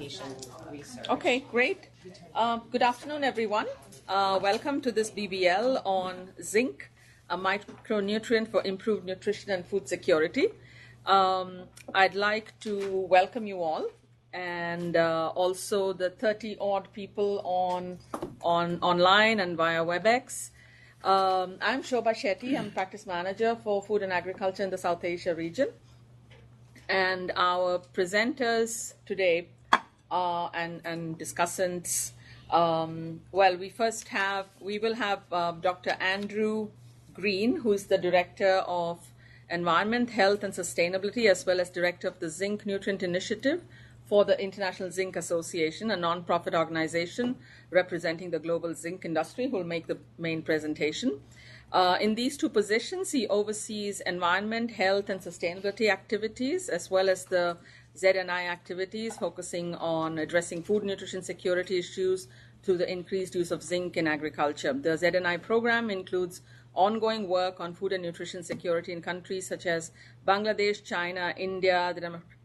fermentation research. Okay, great. Good afternoon, everyone. Welcome to this BBL on zinc, a micronutrient for improved nutrition and food security. I'd like to welcome you all, and also the 30-odd people online and via WebEx. I'm Shobha Shetty. I'm practice manager for food and agriculture in the South Asia region. And our presenters today and discussants, we will have Dr. Andrew Green, who is the Director of Environment, Health and Sustainability, as well as Director of the Zinc-Nutrient Initiative for the International Zinc Association, a non-profit organization representing the global zinc industry, who will make the main presentation. In these two positions, he oversees environment, health, and sustainability activities, as well as the ZNI activities, focusing on addressing food nutrition security issues through the increased use of zinc in agriculture. The ZNI program includes ongoing work on food and nutrition security in countries such as Bangladesh, China, India,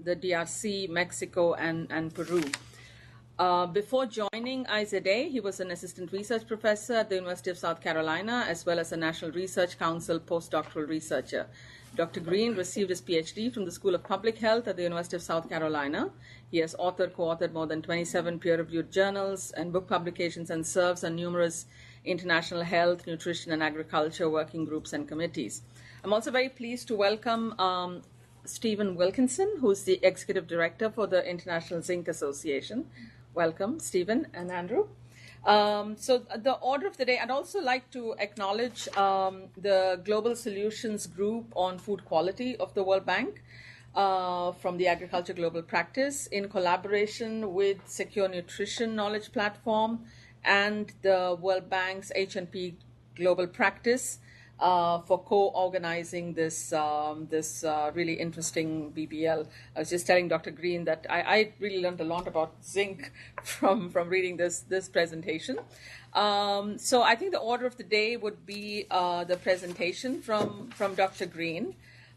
the DRC, Mexico, and Peru. Before joining IZA, he was an assistant research professor at the University of South Carolina, as well as a National Research Council postdoctoral researcher. Dr. Green received his PhD from the School of Public Health at the University of South Carolina. He has co-authored more than 27 peer-reviewed journals and book publications, and serves on numerous international health, nutrition, and agriculture working groups and committees. I'm also very pleased to welcome Stephen Wilkinson, who's the Executive Director for the International Zinc Association. Welcome, Stephen and Andrew. So the order of the day, I'd also like to acknowledge the Global Solutions Group on Food Quality of the World Bank from the Agriculture Global Practice, in collaboration with SecureNutrition Knowledge Platform and the World Bank's H&P Global Practice for co-organizing this really interesting BBL. I was just telling Dr. Green that I really learned a lot about zinc from reading this presentation. So I think the order of the day would be the presentation from Dr. Green,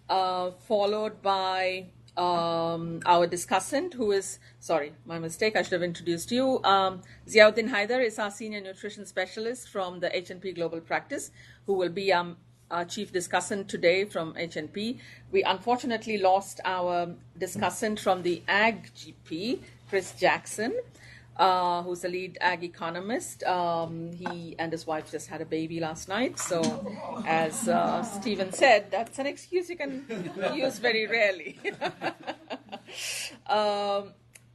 followed by our discussant, who is, sorry, my mistake, I should have introduced you. Ziauddin Hyder is our senior nutrition specialist from the H&P Global Practice, who will be our chief discussant today from H&P. We unfortunately lost our discussant from the Ag GP, Chris Jackson, who's the lead ag economist. He and his wife just had a baby last night. So as Stephen said, that's an excuse you can use very rarely.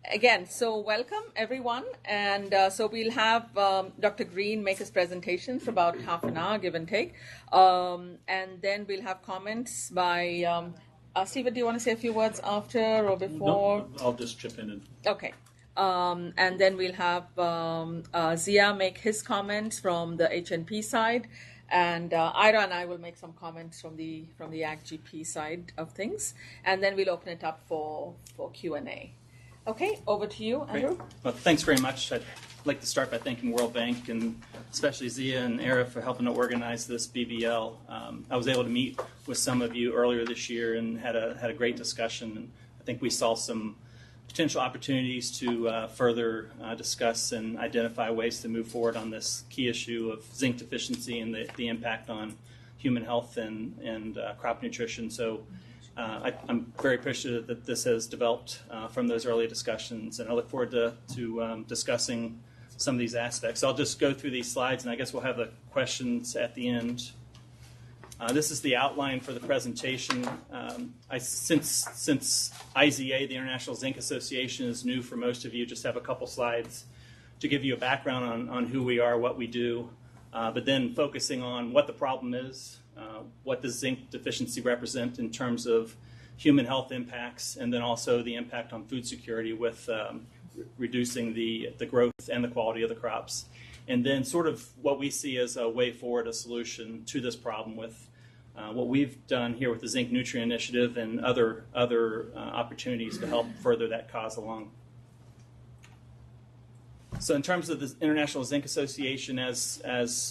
Again, so welcome everyone. And so we'll have Dr. Green make his presentation for about half an hour, give and take. And then we'll have comments by, Stephen, do you want to say a few words after or before? No, I'll just chip in. Okay. And then we'll have Zia make his comments from the H&P side, and Ira and I will make some comments from the Ag GP side of things, and then we'll open it up for Q&A. Okay, over to you, Andrew. Great. Well, thanks very much. I'd like to start by thanking World Bank and especially Zia and Ira for helping to organize this BBL. I was able to meet with some of you earlier this year and had a great discussion. And I think we saw some potential opportunities to further discuss and identify ways to move forward on this key issue of zinc deficiency and the impact on human health and crop nutrition. So I'm very appreciative that this has developed from those early discussions, and I look forward to discussing some of these aspects. So I'll just go through these slides, and I guess we'll have the questions at the end. This is the outline for the presentation. Since IZA, the International Zinc Association, is new for most of you, just have a couple slides to give you a background on who we are, what we do, but then focusing on what the problem is, what does zinc deficiency represent in terms of human health impacts, and then also the impact on food security with reducing the growth and the quality of the crops. And then sort of what we see as a way forward, a solution to this problem with what we've done here with the Zinc Nutrient Initiative and other opportunities to help further that cause along. So in terms of the International Zinc Association, as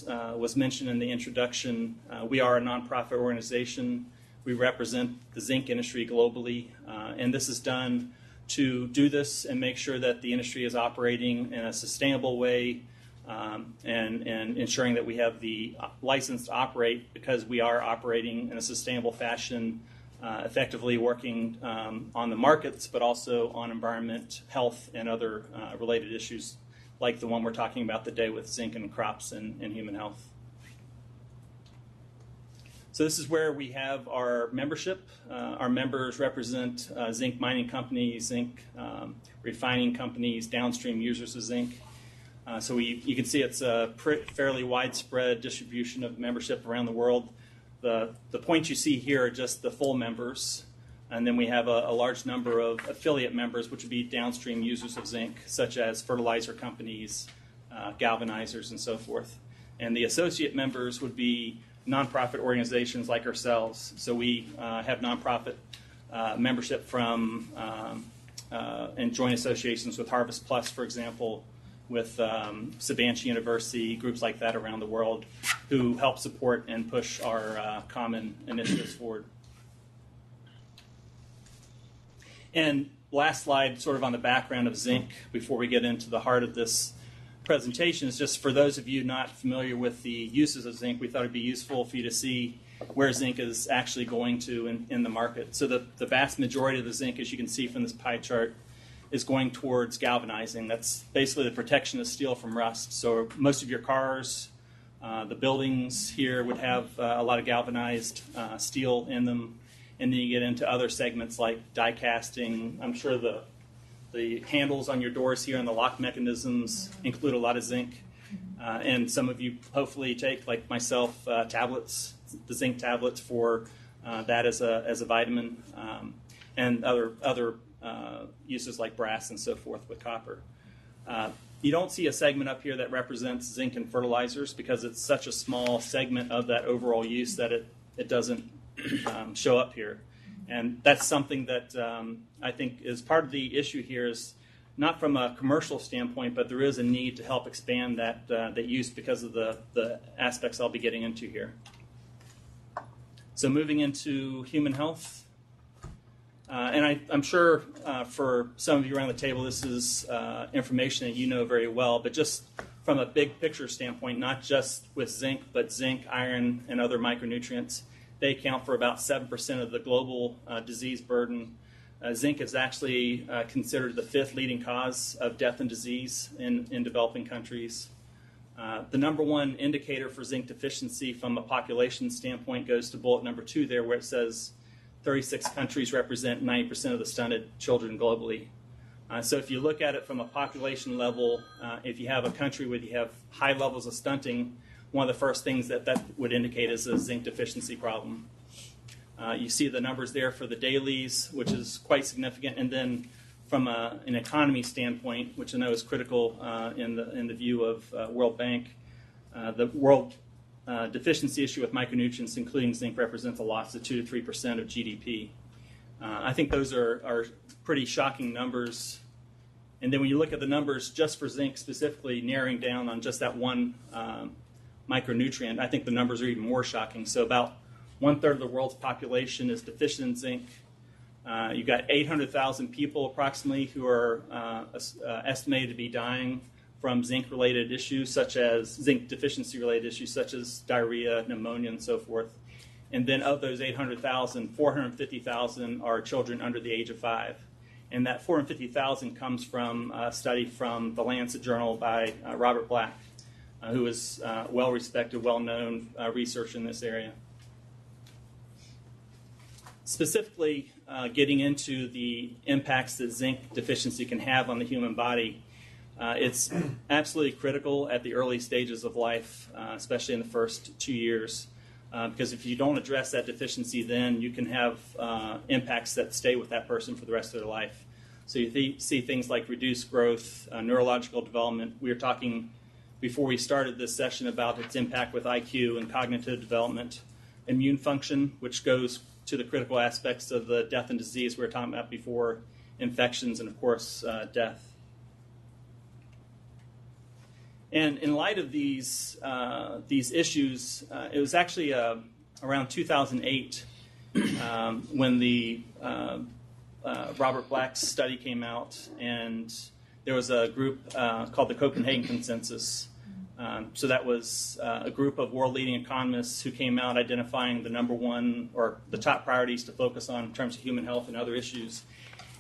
was mentioned in the introduction, we are a nonprofit organization. We represent the zinc industry globally, and this is done to do this and make sure that the industry is operating in a sustainable way, and ensuring that we have the license to operate because we are operating in a sustainable fashion, effectively working on the markets, but also on environment, health, and other related issues like the one we're talking about today with zinc in crops and human health. So this is where we have our membership. Our members represent zinc mining companies, zinc refining companies, downstream users of zinc. So you can see it's a fairly widespread distribution of membership around the world. The points you see here are just the full members, and then we have a large number of affiliate members, which would be downstream users of zinc, such as fertilizer companies, galvanizers, and so forth. And the associate members would be nonprofit organizations like ourselves. So we have nonprofit membership from and joint associations with Harvest Plus, for example, with Sabanci University, groups like that around the world who help support and push our common initiatives forward. And last slide, sort of on the background of zinc before we get into the heart of this presentation, is just for those of you not familiar with the uses of zinc, we thought it'd be useful for you to see where zinc is actually going to in the market. So the vast majority of the zinc, as you can see from this pie chart, is going towards galvanizing. That's basically the protection of steel from rust. So most of your cars, the buildings here would have a lot of galvanized steel in them. And then you get into other segments like die casting. I'm sure the handles on your doors here and the lock mechanisms include a lot of zinc. And some of you hopefully take, like myself, tablets, the zinc tablets for that as a vitamin, and other uses like brass and so forth with copper. You don't see a segment up here that represents zinc and fertilizers because it's such a small segment of that overall use that it doesn't show up here. And that's something that I think is part of the issue here, is not from a commercial standpoint, but there is a need to help expand that use because of the aspects I'll be getting into here. So moving into human health. And I'm sure for some of you around the table, this is information that you know very well, but just from a big picture standpoint, not just with zinc, but zinc, iron, and other micronutrients, they account for about 7% of the global disease burden. Zinc is actually considered the 5th leading cause of death and disease in developing countries. The number one indicator for zinc deficiency from a population standpoint goes to bullet number 2 there, where it says 36 countries represent 90% of the stunted children globally. So if you look at it from a population level, if you have a country where you have high levels of stunting, one of the first things that would indicate is a zinc deficiency problem. You see the numbers there for the dailies, which is quite significant. And then from an economy standpoint, which I know is critical in the view of World Bank, the world deficiency issue with micronutrients, including zinc, represents a loss of 2 to 3% of GDP. I think those are pretty shocking numbers. And then when you look at the numbers just for zinc specifically, narrowing down on just that one micronutrient, I think the numbers are even more shocking. So about 1/3 of the world's population is deficient in zinc. You've got 800,000 people approximately who are estimated to be dying from zinc-related issues, such as zinc deficiency-related issues, such as diarrhea, pneumonia, and so forth. And then of those 800,000, 450,000 are children under the age of 5. And that 450,000 comes from a study from the Lancet Journal by Robert Black, who is well-respected, well-known researcher in this area. Specifically, getting into the impacts that zinc deficiency can have on the human body, it's absolutely critical at the early stages of life, especially in the first 2 years, because if you don't address that deficiency, then you can have impacts that stay with that person for the rest of their life. So you see things like reduced growth, neurological development. We were talking before we started this session about its impact with IQ and cognitive development, immune function, which goes to the critical aspects of the death and disease we were talking about before, infections, and of course, death. And in light of these issues, it was actually around 2008 when the Robert Black's study came out, and there was a group called the Copenhagen Consensus. So that was a group of world-leading economists who came out identifying the number one or the top priorities to focus on in terms of human health and other issues.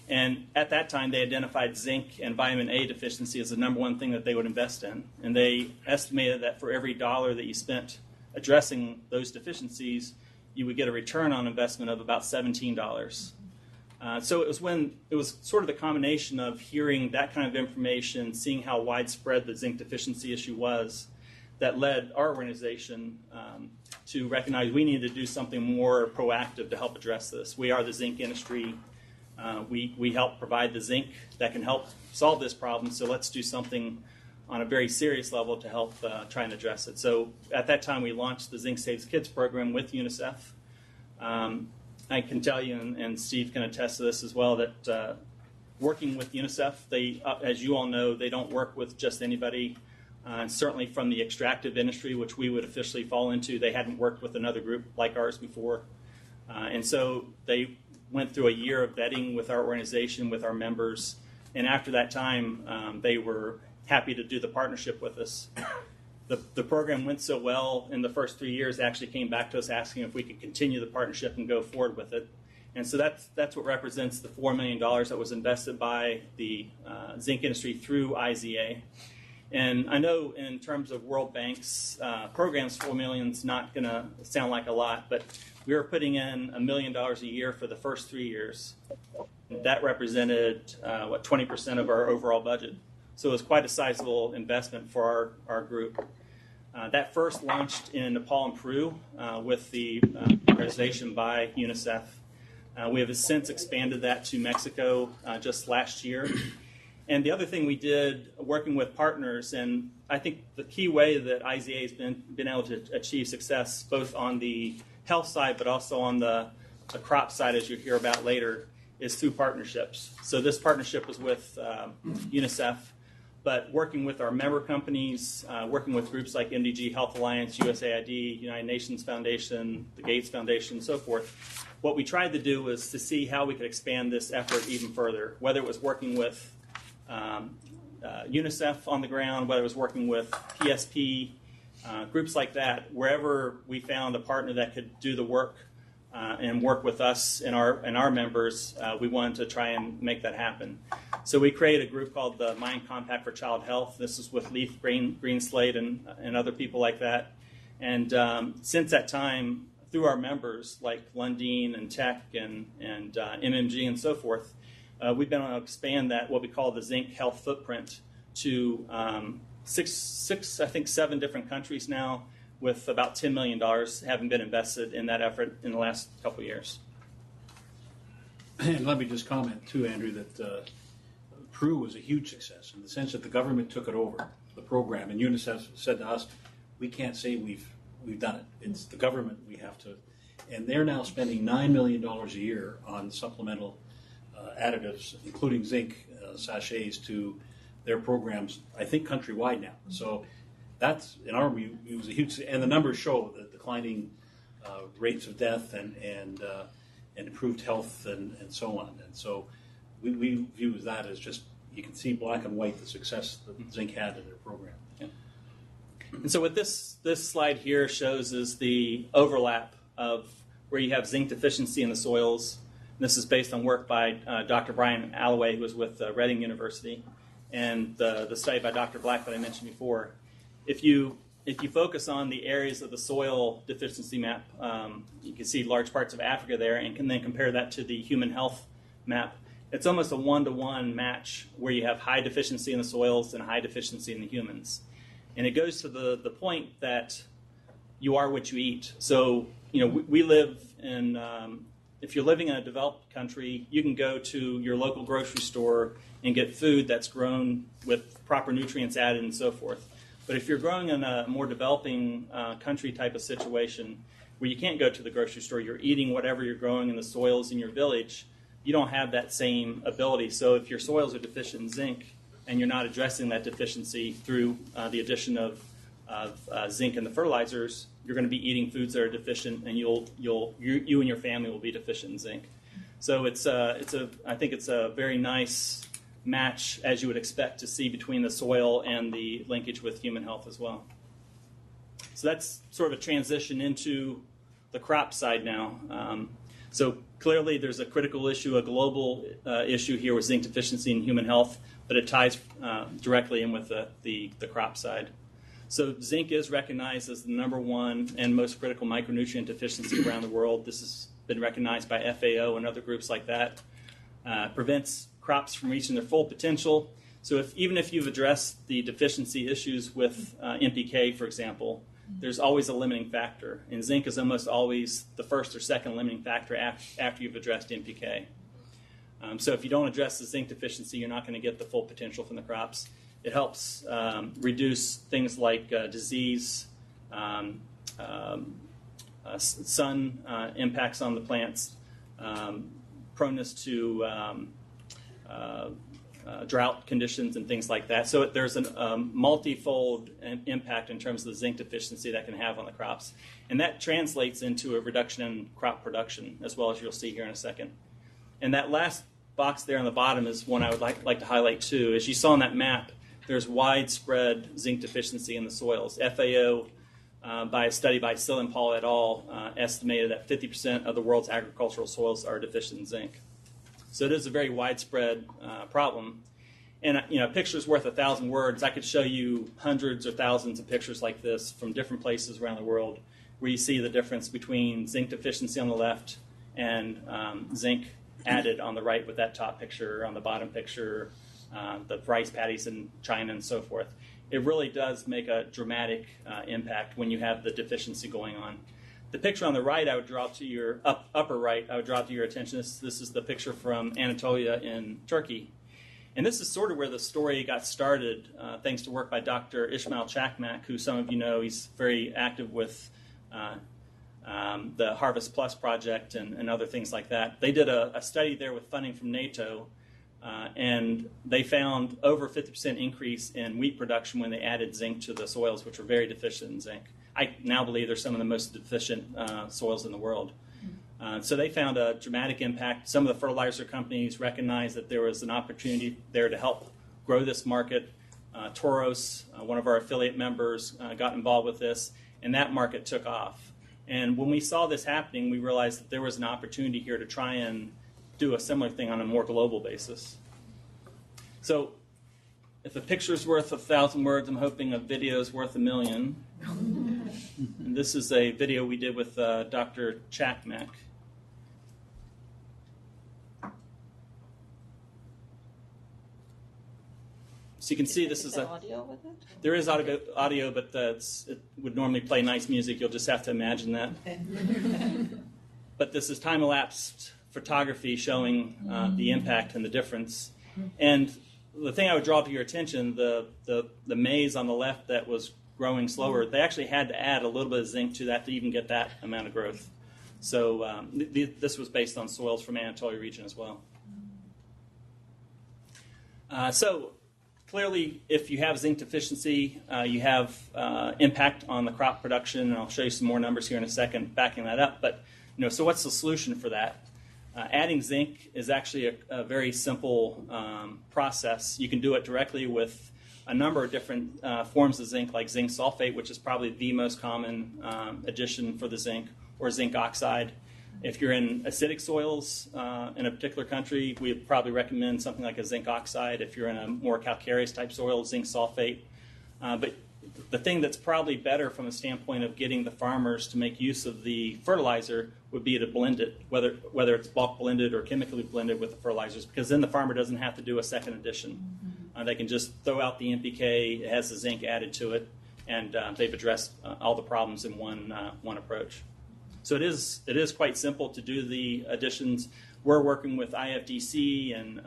And at that time, they identified zinc and vitamin A deficiency as the number one thing that they would invest in. And they estimated that for every dollar that you spent addressing those deficiencies, you would get a return on investment of about $17. So it was sort of the combination of hearing that kind of information, seeing how widespread the zinc deficiency issue was, that led our organization to recognize we needed to do something more proactive to help address this. We are the zinc industry. We help provide the zinc that can help solve this problem, so let's do something on a very serious level to help try and address it. So at that time, we launched the Zinc Saves Kids program with UNICEF. I can tell you, and Steve can attest to this as well, that working with UNICEF, they, as you all know, they don't work with just anybody. And certainly from the extractive industry, which we would officially fall into, they hadn't worked with another group like ours before. And so they went through a year of vetting with our organization, with our members. And after that time, they were happy to do the partnership with us. The program went so well in the first 3 years, they actually came back to us asking if we could continue the partnership and go forward with it. And so that's what represents the $4 million that was invested by the zinc industry through IZA. And I know in terms of World Bank's programs, $4 million is not going to sound like a lot, but we were putting in $1 million a year for the first 3 years. That represented, 20% of our overall budget. So it was quite a sizable investment for our group. That first launched in Nepal and Peru with the organization by UNICEF. We have since expanded that to Mexico just last year. And the other thing we did, working with partners, and I think the key way that IZA has been able to achieve success, both on the health side but also on the crop side, as you'll hear about later, is through partnerships. So this partnership was with UNICEF, but working with our member companies, working with groups like MDG Health Alliance, USAID, United Nations Foundation, the Gates Foundation, and so forth. What we tried to do was to see how we could expand this effort even further, whether it was working with UNICEF on the ground, whether it was working with PSP, groups like that, wherever we found a partner that could do the work and work with us and our members, we wanted to try and make that happen. So we created a group called the Mind Compact for Child Health. This is with Leaf Greenslade and other people like that. And since that time, through our members like Lundin and Tech and MMG and so forth, we've been able to expand that, what we call the zinc health footprint, to seven different countries now, with about $10 million having been invested in that effort in the last couple of years. And let me just comment too, Andrew, that Peru was a huge success in the sense that the government took it over, the program, and UNICEF said to us, we can't say we've done it. It's the government, we have to. And they're now spending $9 million a year on supplemental additives, including zinc sachets, to their programs, I think countrywide now. So that's, in our view, it was a huge, and the numbers show the declining rates of death and improved health and so on. And so we view that as just, you can see black and white the success that zinc had in their program. Yeah. And so what this slide here shows is the overlap of where you have zinc deficiency in the soils. This is based on work by Dr. Brian Alloway, who was with Reading University, and the study by Dr. Black that I mentioned before. If you focus on the areas of the soil deficiency map, you can see large parts of Africa there, and can then compare that to the human health map. It's almost a one-to-one match where you have high deficiency in the soils and high deficiency in the humans. And it goes to the point that you are what you eat. So, we live in, if you're living in a developed country, you can go to your local grocery store and get food that's grown with proper nutrients added and so forth. But if you're growing in a more developing country type of situation where you can't go to the grocery store, you're eating whatever you're growing in the soils in your village, you don't have that same ability. So if your soils are deficient in zinc and you're not addressing that deficiency through the addition of zinc in the fertilizers, you're going to be eating foods that are deficient, and you and your family will be deficient in zinc. So I think it's a very nice match, as you would expect to see, between the soil and the linkage with human health as well. So that's sort of a transition into the crop side now. So clearly there's a critical issue, a global issue here with zinc deficiency in human health, but it ties directly in with the crop side. So zinc is recognized as the number one and most critical micronutrient deficiency around the world. This has been recognized by FAO and other groups like that. Prevents crops from reaching their full potential. So even if you've addressed the deficiency issues with NPK, for example, there's always a limiting factor. And zinc is almost always the first or second limiting factor after you've addressed NPK. So if you don't address the zinc deficiency, you're not going to get the full potential from the crops. It helps reduce things like disease, sun impacts on the plants, proneness to drought conditions and things like that. So there's a multifold impact in terms of the zinc deficiency that can have on the crops. And that translates into a reduction in crop production, as well, as you'll see here in a second. And that last box there on the bottom is one I would like to highlight too. As you saw on that map, there's widespread zinc deficiency in the soils. FAO, by a study by Sillenpaul et al., estimated that 50% of the world's agricultural soils are deficient in zinc. So it is a very widespread problem. And a picture's worth 1,000 words. I could show you hundreds or thousands of pictures like this from different places around the world where you see the difference between zinc deficiency on the left and zinc added on the right, with that top picture, on the bottom picture, the rice paddies in China and so forth. It really does make a dramatic impact when you have the deficiency going on. The picture on the right, I would draw to your upper right, I would draw to your attention. This is the picture from Anatolia in Turkey. And this is sort of where the story got started, thanks to work by Dr. Ismail Chakmak, who some of you know. He's very active with the Harvest Plus project and other things like that. They did a study there with funding from NATO, and they found over 50% increase in wheat production when they added zinc to the soils, which were very deficient in zinc. I now believe they're some of the most deficient soils in the world. So they found a dramatic impact. Some of the fertilizer companies recognized that there was an opportunity there to help grow this market. Toros, one of our affiliate members, got involved with this, and that market took off. And when we saw this happening, we realized that there was an opportunity here to try and do a similar thing on a more global basis. So if a picture's worth 1,000 words, I'm hoping a video's worth 1,000,000. And this is a video we did with Dr. Chakmak. So you can see this is audio with it? There is audio, but it would normally play nice music. You'll just have to imagine that. But this is time-elapsed photography showing the impact and the difference. And the thing I would draw to your attention, the maize on the left that was growing slower, they actually had to add a little bit of zinc to that to even get that amount of growth. So this was based on soils from Anatolia region as well. So clearly, if you have zinc deficiency, you have impact on the crop production, and I'll show you some more numbers here in a second backing that up. But so what's the solution for that? Adding zinc is actually a very simple process. You can do it directly with a number of different forms of zinc, like zinc sulfate, which is probably the most common addition for the zinc, or zinc oxide. If you're in acidic soils in a particular country, we would probably recommend something like a zinc oxide. If you're in a more calcareous type soil, zinc sulfate. But the thing that's probably better from a standpoint of getting the farmers to make use of the fertilizer would be to blend it, whether it's bulk blended or chemically blended with the fertilizers, because then the farmer doesn't have to do a second addition. They can just throw out the NPK, it has the zinc added to it, and they've addressed all the problems in one approach. So it is quite simple to do the additions. We're working with IFDC and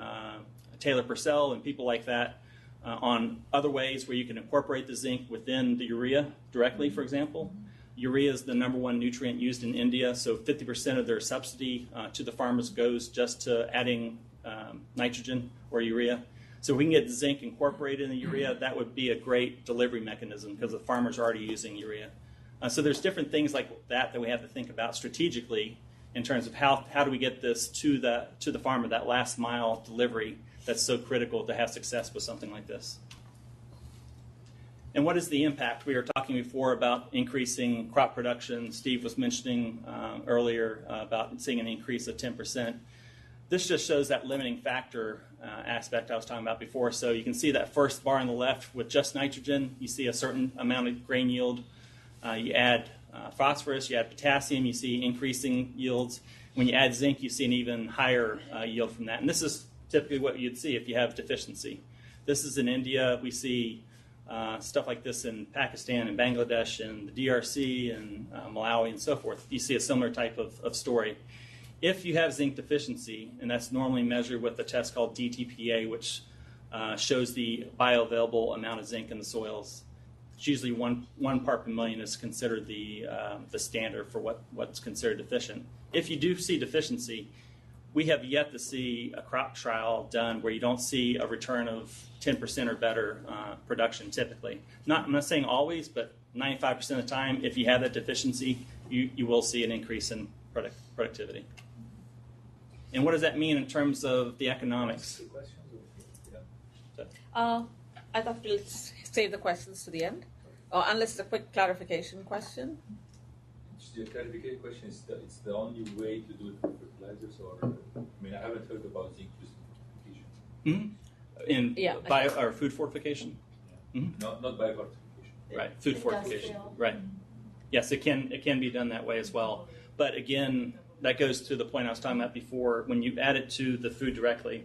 Taylor Purcell and people like that on other ways where you can incorporate the zinc within the urea directly, for example. Urea is the number one nutrient used in India, so 50% of their subsidy to the farmers goes just to adding nitrogen or urea. So if we can get zinc incorporated in the urea, that would be a great delivery mechanism because the farmers are already using urea. So there's different things like that we have to think about strategically in terms of how do we get this to the farmer, that last mile delivery that's so critical to have success with something like this. And what is the impact? We were talking before about increasing crop production. Steve was mentioning earlier about seeing an increase of 10%. This just shows that limiting factor aspect I was talking about before. So you can see that first bar on the left with just nitrogen, you see a certain amount of grain yield. You add phosphorus, you add potassium, you see increasing yields. When you add zinc, you see an even higher yield from that. And this is typically what you'd see if you have deficiency. This is in India. We see stuff like this in Pakistan and Bangladesh and the DRC and Malawi and so forth. You see a similar type of story. If you have zinc deficiency, and that's normally measured with a test called DTPA, which shows the bioavailable amount of zinc in the soils, it's usually one part per million is considered the standard for what's considered deficient. If you do see deficiency, we have yet to see a crop trial done where you don't see a return of 10% or better production typically. I'm not saying always, but 95% of the time, if you have that deficiency, you will see an increase in productivity. And what does that mean in terms of the economics? I thought we'll save the questions to the end, unless it's a quick clarification question. The clarification question is that it's the only way to do it for fertilizers, or I mean, I haven't heard about zinc-deficient fortification. Bio or food fortification? Yeah. Mm-hmm. Not biofortification. Right, food fortification. Right. Yes, it can be done that way as well. But again, that goes to the point I was talking about before. When you add it to the food directly,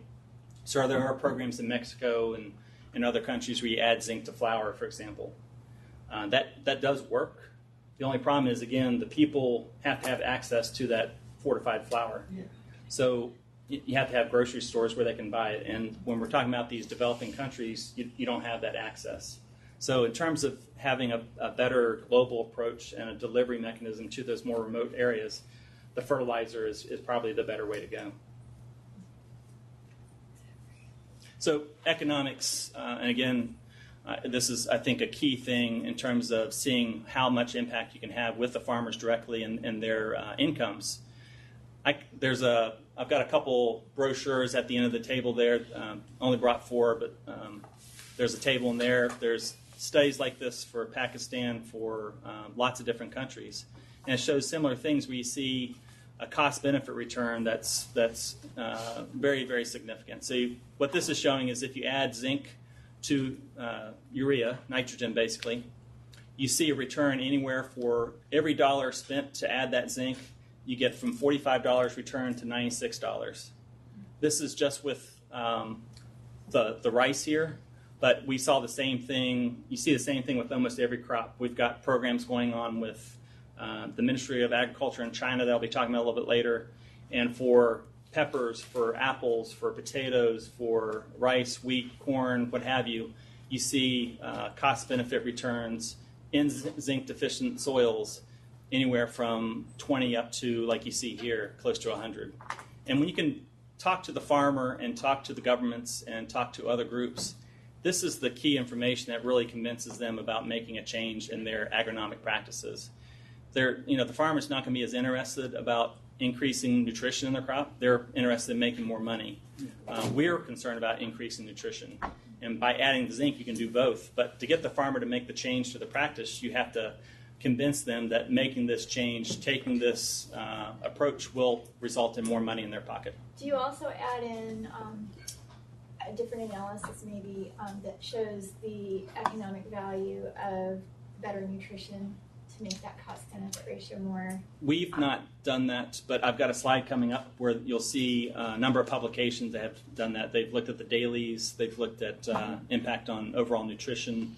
so there are programs in Mexico and in other countries where you add zinc to flour, for example. That does work. The only problem is, again, the people have to have access to that fortified flour. Yeah. So you have to have grocery stores where they can buy it. And when we're talking about these developing countries, you don't have that access. So in terms of having a better global approach and a delivery mechanism to those more remote areas, the fertilizer is probably the better way to go. So economics, and again, this is, I think, a key thing in terms of seeing how much impact you can have with the farmers directly and their incomes. I've got a couple brochures at the end of the table there. Only brought 4, but there's a table in there. There's studies like this for Pakistan, for lots of different countries, and it shows similar things where you see a cost-benefit return that's very, very significant. So what this is showing is if you add zinc to urea, nitrogen basically, you see a return anywhere for every dollar spent to add that zinc, you get from $45 return to $96. This is just with the rice here, but we saw the same thing. You see the same thing with almost every crop. We've got programs going on with the Ministry of Agriculture in China that I'll be talking about a little bit later, and for peppers, for apples, for potatoes, for rice, wheat, corn, what have you, you see cost-benefit returns in zinc-deficient soils anywhere from 20 up to, like you see here, close to 100. And when you can talk to the farmer and talk to the governments and talk to other groups, this is the key information that really convinces them about making a change in their agronomic practices. The farmer's not going to be as interested about increasing nutrition in their crop. They're interested in making more money. We're concerned about increasing nutrition. And by adding the zinc, you can do both. But to get the farmer to make the change to the practice, you have to convince them that making this change, taking this approach will result in more money in their pocket. Do you also add in a different analysis maybe that shows the economic value of better nutrition to make that cost-benefit ratio more? We've not done that, but I've got a slide coming up where you'll see a number of publications that have done that. They've looked at the dailies, they've looked at impact on overall nutrition,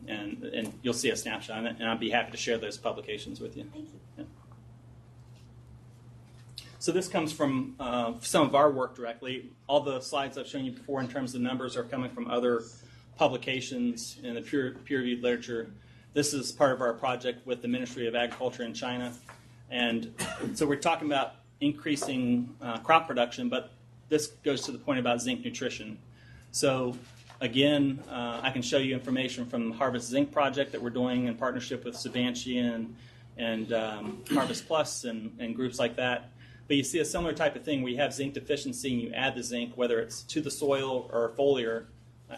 and you'll see a snapshot of it, and I'd be happy to share those publications with you. Thank you. Yeah. So this comes from some of our work directly. All the slides I've shown you before in terms of numbers are coming from other publications in the peer-reviewed literature. This is part of our project with the Ministry of Agriculture in China. And so we're talking about increasing crop production, but this goes to the point about zinc nutrition. So again, I can show you information from the Harvest Zinc project that we're doing in partnership with Ziauddin and Harvest Plus and groups like that. But you see a similar type of thing where you have zinc deficiency and you add the zinc, whether it's to the soil or foliar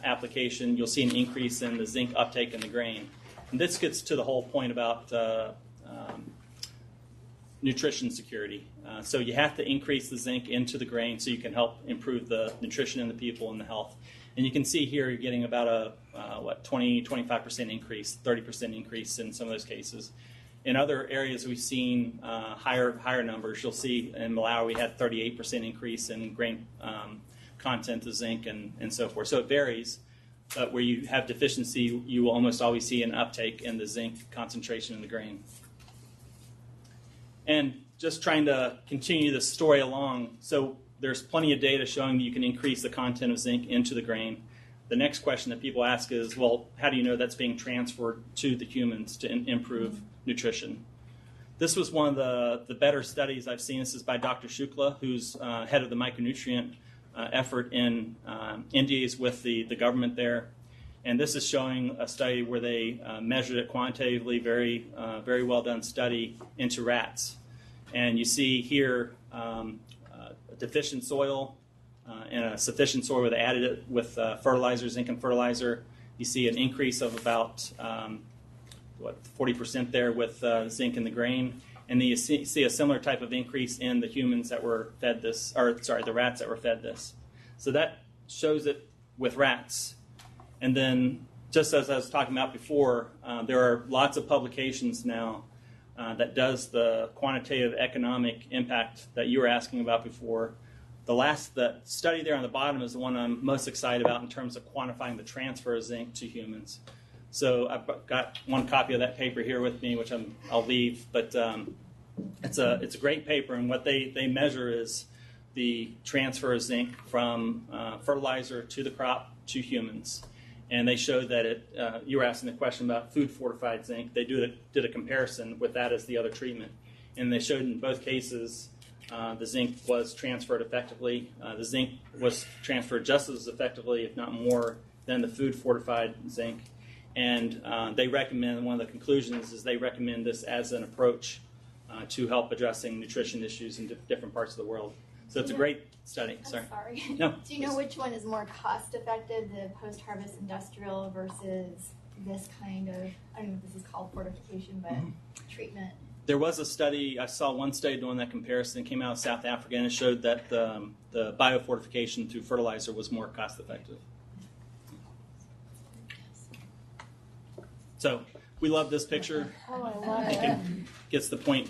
application, you'll see an increase in the zinc uptake in the grain. And this gets to the whole point about nutrition security. So you have to increase the zinc into the grain so you can help improve the nutrition in the people and the health. And you can see here you're getting about a 25% increase, 30% increase in some of those cases. In other areas we've seen higher numbers. You'll see in Malawi we had 38% increase in grain content of zinc and so forth. So it varies, but where you have deficiency, you will almost always see an uptake in the zinc concentration in the grain. And just trying to continue the story along, so there's plenty of data showing that you can increase the content of zinc into the grain. The next question that people ask is, well, how do you know that's being transferred to the humans to improve nutrition? This was one of the better studies I've seen. This is by Dr. Shukla, who's head of the Micronutrient effort in India. Is with the government there. And this is showing a study where they measured it quantitatively, very well done study into rats. And you see here a deficient soil and a sufficient soil where they added it with fertilizer, zinc and fertilizer. You see an increase of about 40% there with zinc in the grain. And then you see a similar type of increase in the humans that were fed this, the rats that were fed this. So that shows it with rats. And then, just as I was talking about before, there are lots of publications now that does the quantitative economic impact that you were asking about before. The study there on the bottom is the one I'm most excited about in terms of quantifying the transfer of zinc to humans. So I've got one copy of that paper here with me, which I'll leave, but it's a great paper, and what they measure is the transfer of zinc from fertilizer to the crop to humans. And they showed that you were asking the question about food fortified zinc. They did a comparison with that as the other treatment. And they showed in both cases the zinc was transferred effectively. The zinc was transferred just as effectively, if not more, than the food fortified zinc. And they recommend, one of the conclusions is they recommend this as an approach to help addressing nutrition issues in different parts of the world. So it's a great study. Sorry. No. Do you know which one is more cost effective, the post-harvest industrial versus this kind of, I don't know if this is called fortification, but treatment? There was a study, I saw one study doing that comparison. It came out of South Africa, and it showed that the biofortification through fertilizer was more cost effective. So we love this picture. Oh, I love I think it. it gets the point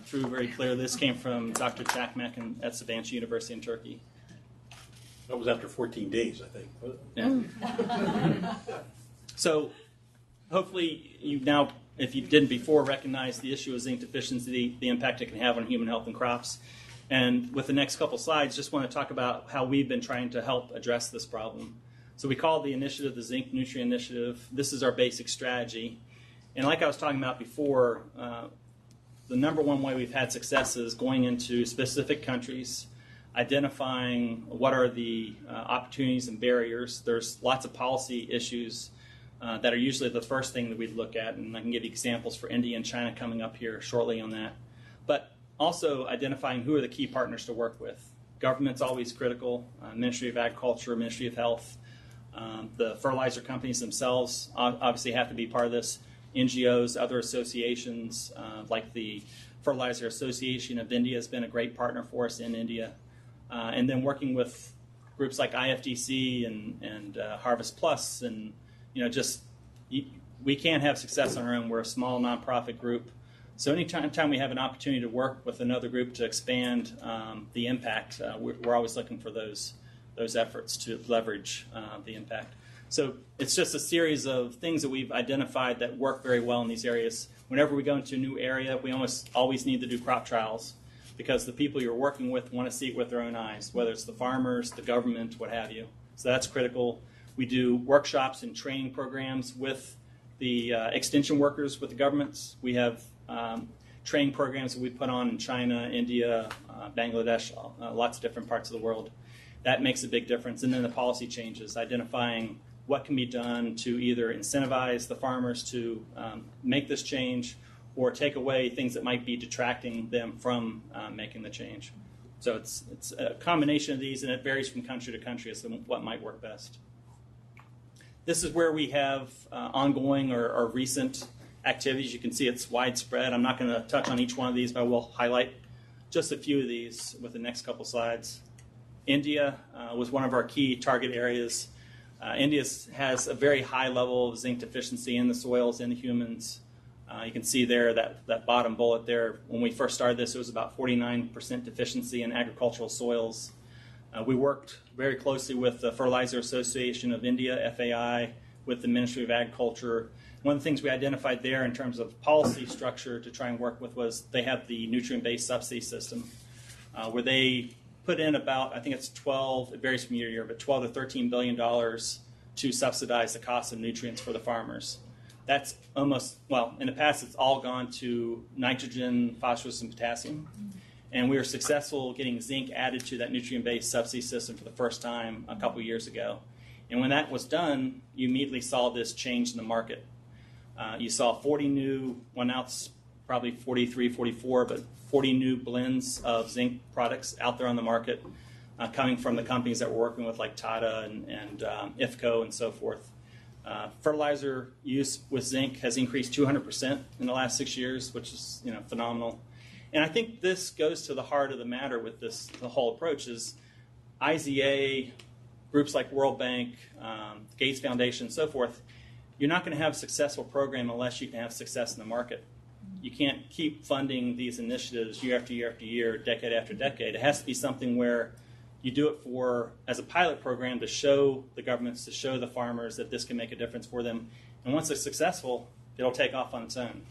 through very clear. This came from Dr. Çakmak at Sabancı University in Turkey. That was after 14 days, I think. Yeah. So hopefully you now, if you didn't before, recognize the issue of zinc deficiency, the impact it can have on human health and crops. And with the next couple slides, just want to talk about how we've been trying to help address this problem. So we call the initiative the Zinc Nutrient Initiative. This is our basic strategy. And like I was talking about before, the number one way we've had success is going into specific countries, identifying what are the opportunities and barriers. There's lots of policy issues that are usually the first thing that we'd look at, and I can give you examples for India and China coming up here shortly on that. But also identifying who are the key partners to work with. Government's always critical, Ministry of Agriculture, Ministry of Health. The fertilizer companies themselves obviously have to be part of this. NGOs, other associations, like the Fertilizer Association of India has been a great partner for us in India. And then working with groups like IFDC and Harvest Plus, and we can't have success on our own. We're a small nonprofit group. So anytime we have an opportunity to work with another group to expand the impact, we're always looking for those efforts to leverage the impact. So it's just a series of things that we've identified that work very well in these areas. Whenever we go into a new area, we almost always need to do crop trials because the people you're working with want to see it with their own eyes, whether it's the farmers, the government, what have you. So that's critical. We do workshops and training programs with the extension workers with the governments. We have training programs that we put on in China, India, Bangladesh, lots of different parts of the world. That makes a big difference. And then the policy changes, identifying what can be done to either incentivize the farmers to make this change or take away things that might be detracting them from making the change. So it's a combination of these, and it varies from country to country as to what might work best. This is where we have ongoing or recent activities. You can see it's widespread. I'm not going to touch on each one of these, but I will highlight just a few of these with the next couple slides. India was one of our key target areas. India has a very high level of zinc deficiency in the soils, in the humans. You can see there that bottom bullet there. When we first started this, it was about 49% deficiency in agricultural soils. We worked very closely with the Fertilizer Association of India, FAI, with the Ministry of Agriculture. One of the things we identified there in terms of policy structure to try and work with was they have the nutrient-based subsidy system, where they put in about, I think it's 12, it varies from year to year, but $12 to $13 billion to subsidize the cost of nutrients for the farmers. That's almost, well, in the past it's all gone to nitrogen, phosphorus, and potassium. And we were successful getting zinc added to that nutrient-based subsidy system for the first time a couple years ago. And when that was done, you immediately saw this change in the market. You saw 40 new, well now it's probably 43, 44, but 40 new blends of zinc products out there on the market coming from the companies that we're working with like Tata and IFCO and so forth. Fertilizer use with zinc has increased 200% in the last 6 years, which is phenomenal. And I think this goes to the heart of the matter with this. The whole approach is IZA, groups like World Bank, Gates Foundation, and so forth. You're not going to have a successful program unless you can have success in the market. You can't keep funding these initiatives year after year after year, decade after decade. It has to be something where you do it as a pilot program to show the governments, to show the farmers that this can make a difference for them. And once it's successful, it'll take off on its own.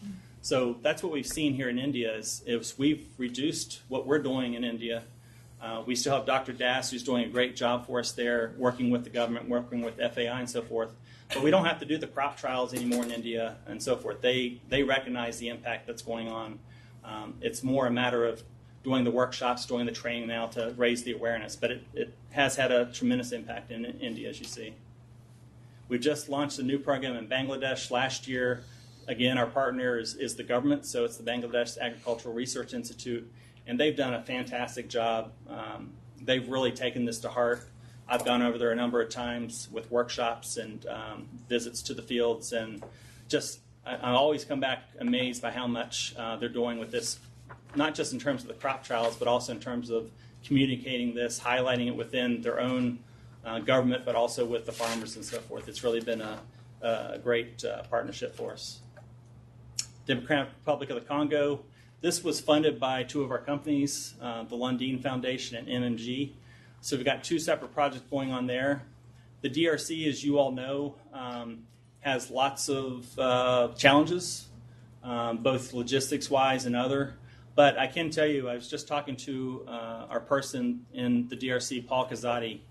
So that's what we've seen here in India is we've reduced what we're doing in India. We still have Dr. Das, who's doing a great job for us there, working with the government, working with FAI and so forth. But we don't have to do the crop trials anymore in India and so forth. They recognize the impact that's going on. It's more a matter of doing the workshops, doing the training now to raise the awareness. But it has had a tremendous impact in India, as you see. We just launched a new program in Bangladesh last year. Again, our partner is the government, so it's the Bangladesh Agricultural Research Institute, and they've done a fantastic job. They've really taken this to heart. I've gone over there a number of times with workshops and visits to the fields, and I always come back amazed by how much they're doing with this, not just in terms of the crop trials, but also in terms of communicating this, highlighting it within their own government, but also with the farmers and so forth. It's really been a great partnership for us. Democratic Republic of the Congo. This was funded by two of our companies, the Lundin Foundation and MMG. So we've got two separate projects going on there. The DRC, as you all know, has lots of challenges, both logistics-wise and other. But I can tell you, I was just talking to our person in the DRC, Paul Kazadi,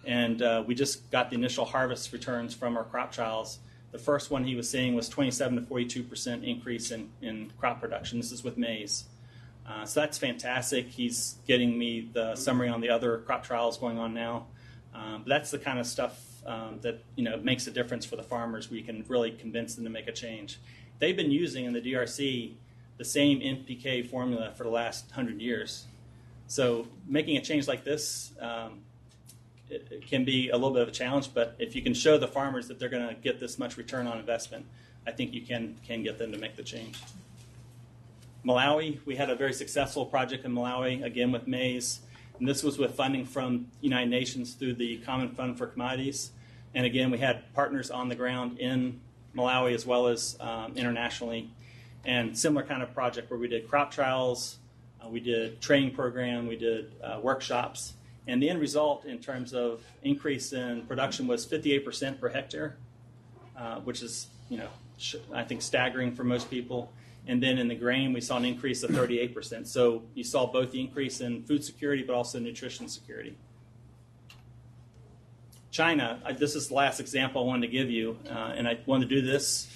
and we just got the initial harvest returns from our crop trials. The first one he was seeing was 27 to 42% increase in crop production. This is with maize. So that's fantastic. He's getting me the summary on the other crop trials going on now. But that's the kind of stuff that makes a difference for the farmers, where you can really convince them to make a change. They've been using in the DRC the same NPK formula for the last 100 years. So making a change like this, it can be a little bit of a challenge, but if you can show the farmers that they're going to get this much return on investment, I think you can get them to make the change. Malawi, we had a very successful project in Malawi, again with maize, and this was with funding from the United Nations through the Common Fund for Commodities. And again, we had partners on the ground in Malawi as well as internationally, and similar kind of project where we did crop trials, we did training program, we did workshops. And the end result in terms of increase in production was 58% per hectare, which is, I think staggering for most people. And then in the grain, we saw an increase of 38%. So you saw both the increase in food security, but also nutrition security. China, this is the last example I wanted to give you, and I wanted to do this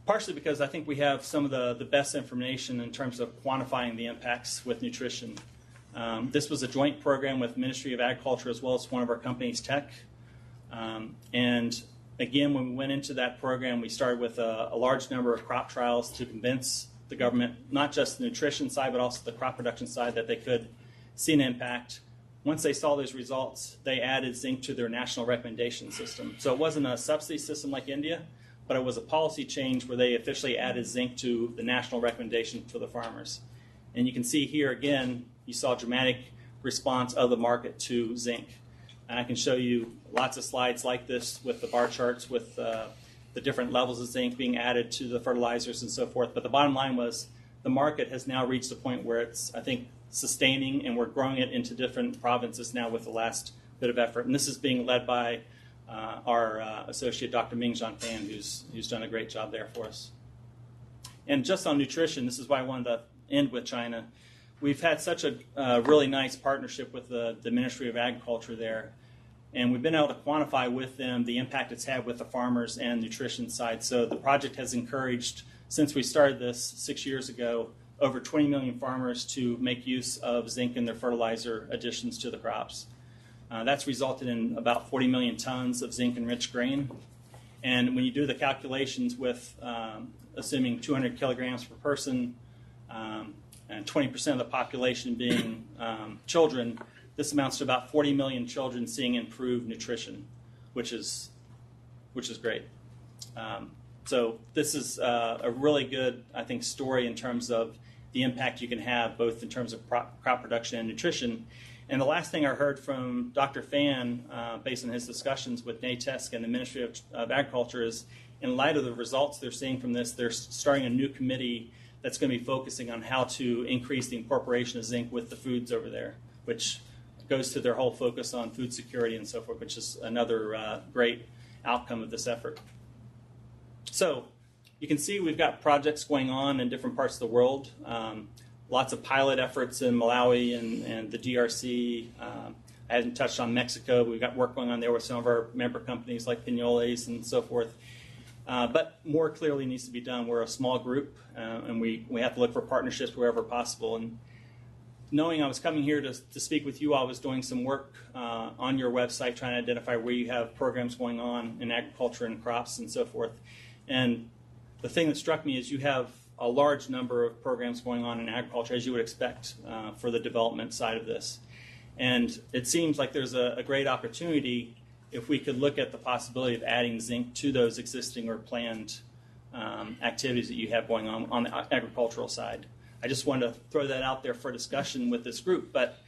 partially because I think we have some of the best information in terms of quantifying the impacts with nutrition. This was a joint program with Ministry of Agriculture as well as one of our companies, Tech. And Again, when we went into that program, we started with a large number of crop trials to convince the government, not just the nutrition side, but also the crop production side, that they could see an impact. Once they saw those results, they added zinc to their national recommendation system. So it wasn't a subsidy system like India, but it was a policy change where they officially added zinc to the national recommendation for the farmers. And you can see here again, you saw a dramatic response of the market to zinc. And I can show you lots of slides like this with the bar charts with the different levels of zinc being added to the fertilizers and so forth. But the bottom line was the market has now reached a point where it's, I think, sustaining, and we're growing it into different provinces now with the last bit of effort. And this is being led by our associate, Dr. Ming-Jian Fan, who's done a great job there for us. And just on nutrition, this is why I wanted to end with China. We've had such a really nice partnership with the Ministry of Agriculture there, and we've been able to quantify with them the impact it's had with the farmers and nutrition side. So the project has encouraged, since we started this 6 years ago, over 20 million farmers to make use of zinc in their fertilizer additions to the crops. That's resulted in about 40 million tons of zinc-enriched grain. And when you do the calculations with assuming 200 kilograms per person, and 20% of the population being children, this amounts to about 40 million children seeing improved nutrition, which is great. So this is a really good, I think, story in terms of the impact you can have, both in terms of crop production and nutrition. And the last thing I heard from Dr. Fan, based on his discussions with NATESC and the Ministry of Agriculture, is in light of the results they're seeing from this, they're starting a new committee that's going to be focusing on how to increase the incorporation of zinc with the foods over there, which goes to their whole focus on food security and so forth, which is another great outcome of this effort. So you can see we've got projects going on in different parts of the world. Lots of pilot efforts in Malawi and the DRC. I hadn't touched on Mexico, but we've got work going on there with some of our member companies like Pinoles and so forth. But more clearly needs to be done. We're a small group, and we have to look for partnerships wherever possible. And knowing I was coming here to speak with you, I was doing some work on your website trying to identify where you have programs going on in agriculture and crops and so forth. And the thing that struck me is you have a large number of programs going on in agriculture, as you would expect for the development side of this. And it seems like there's a great opportunity if we could look at the possibility of adding zinc to those existing or planned activities that you have going on the agricultural side. I just wanted to throw that out there for discussion with this group. But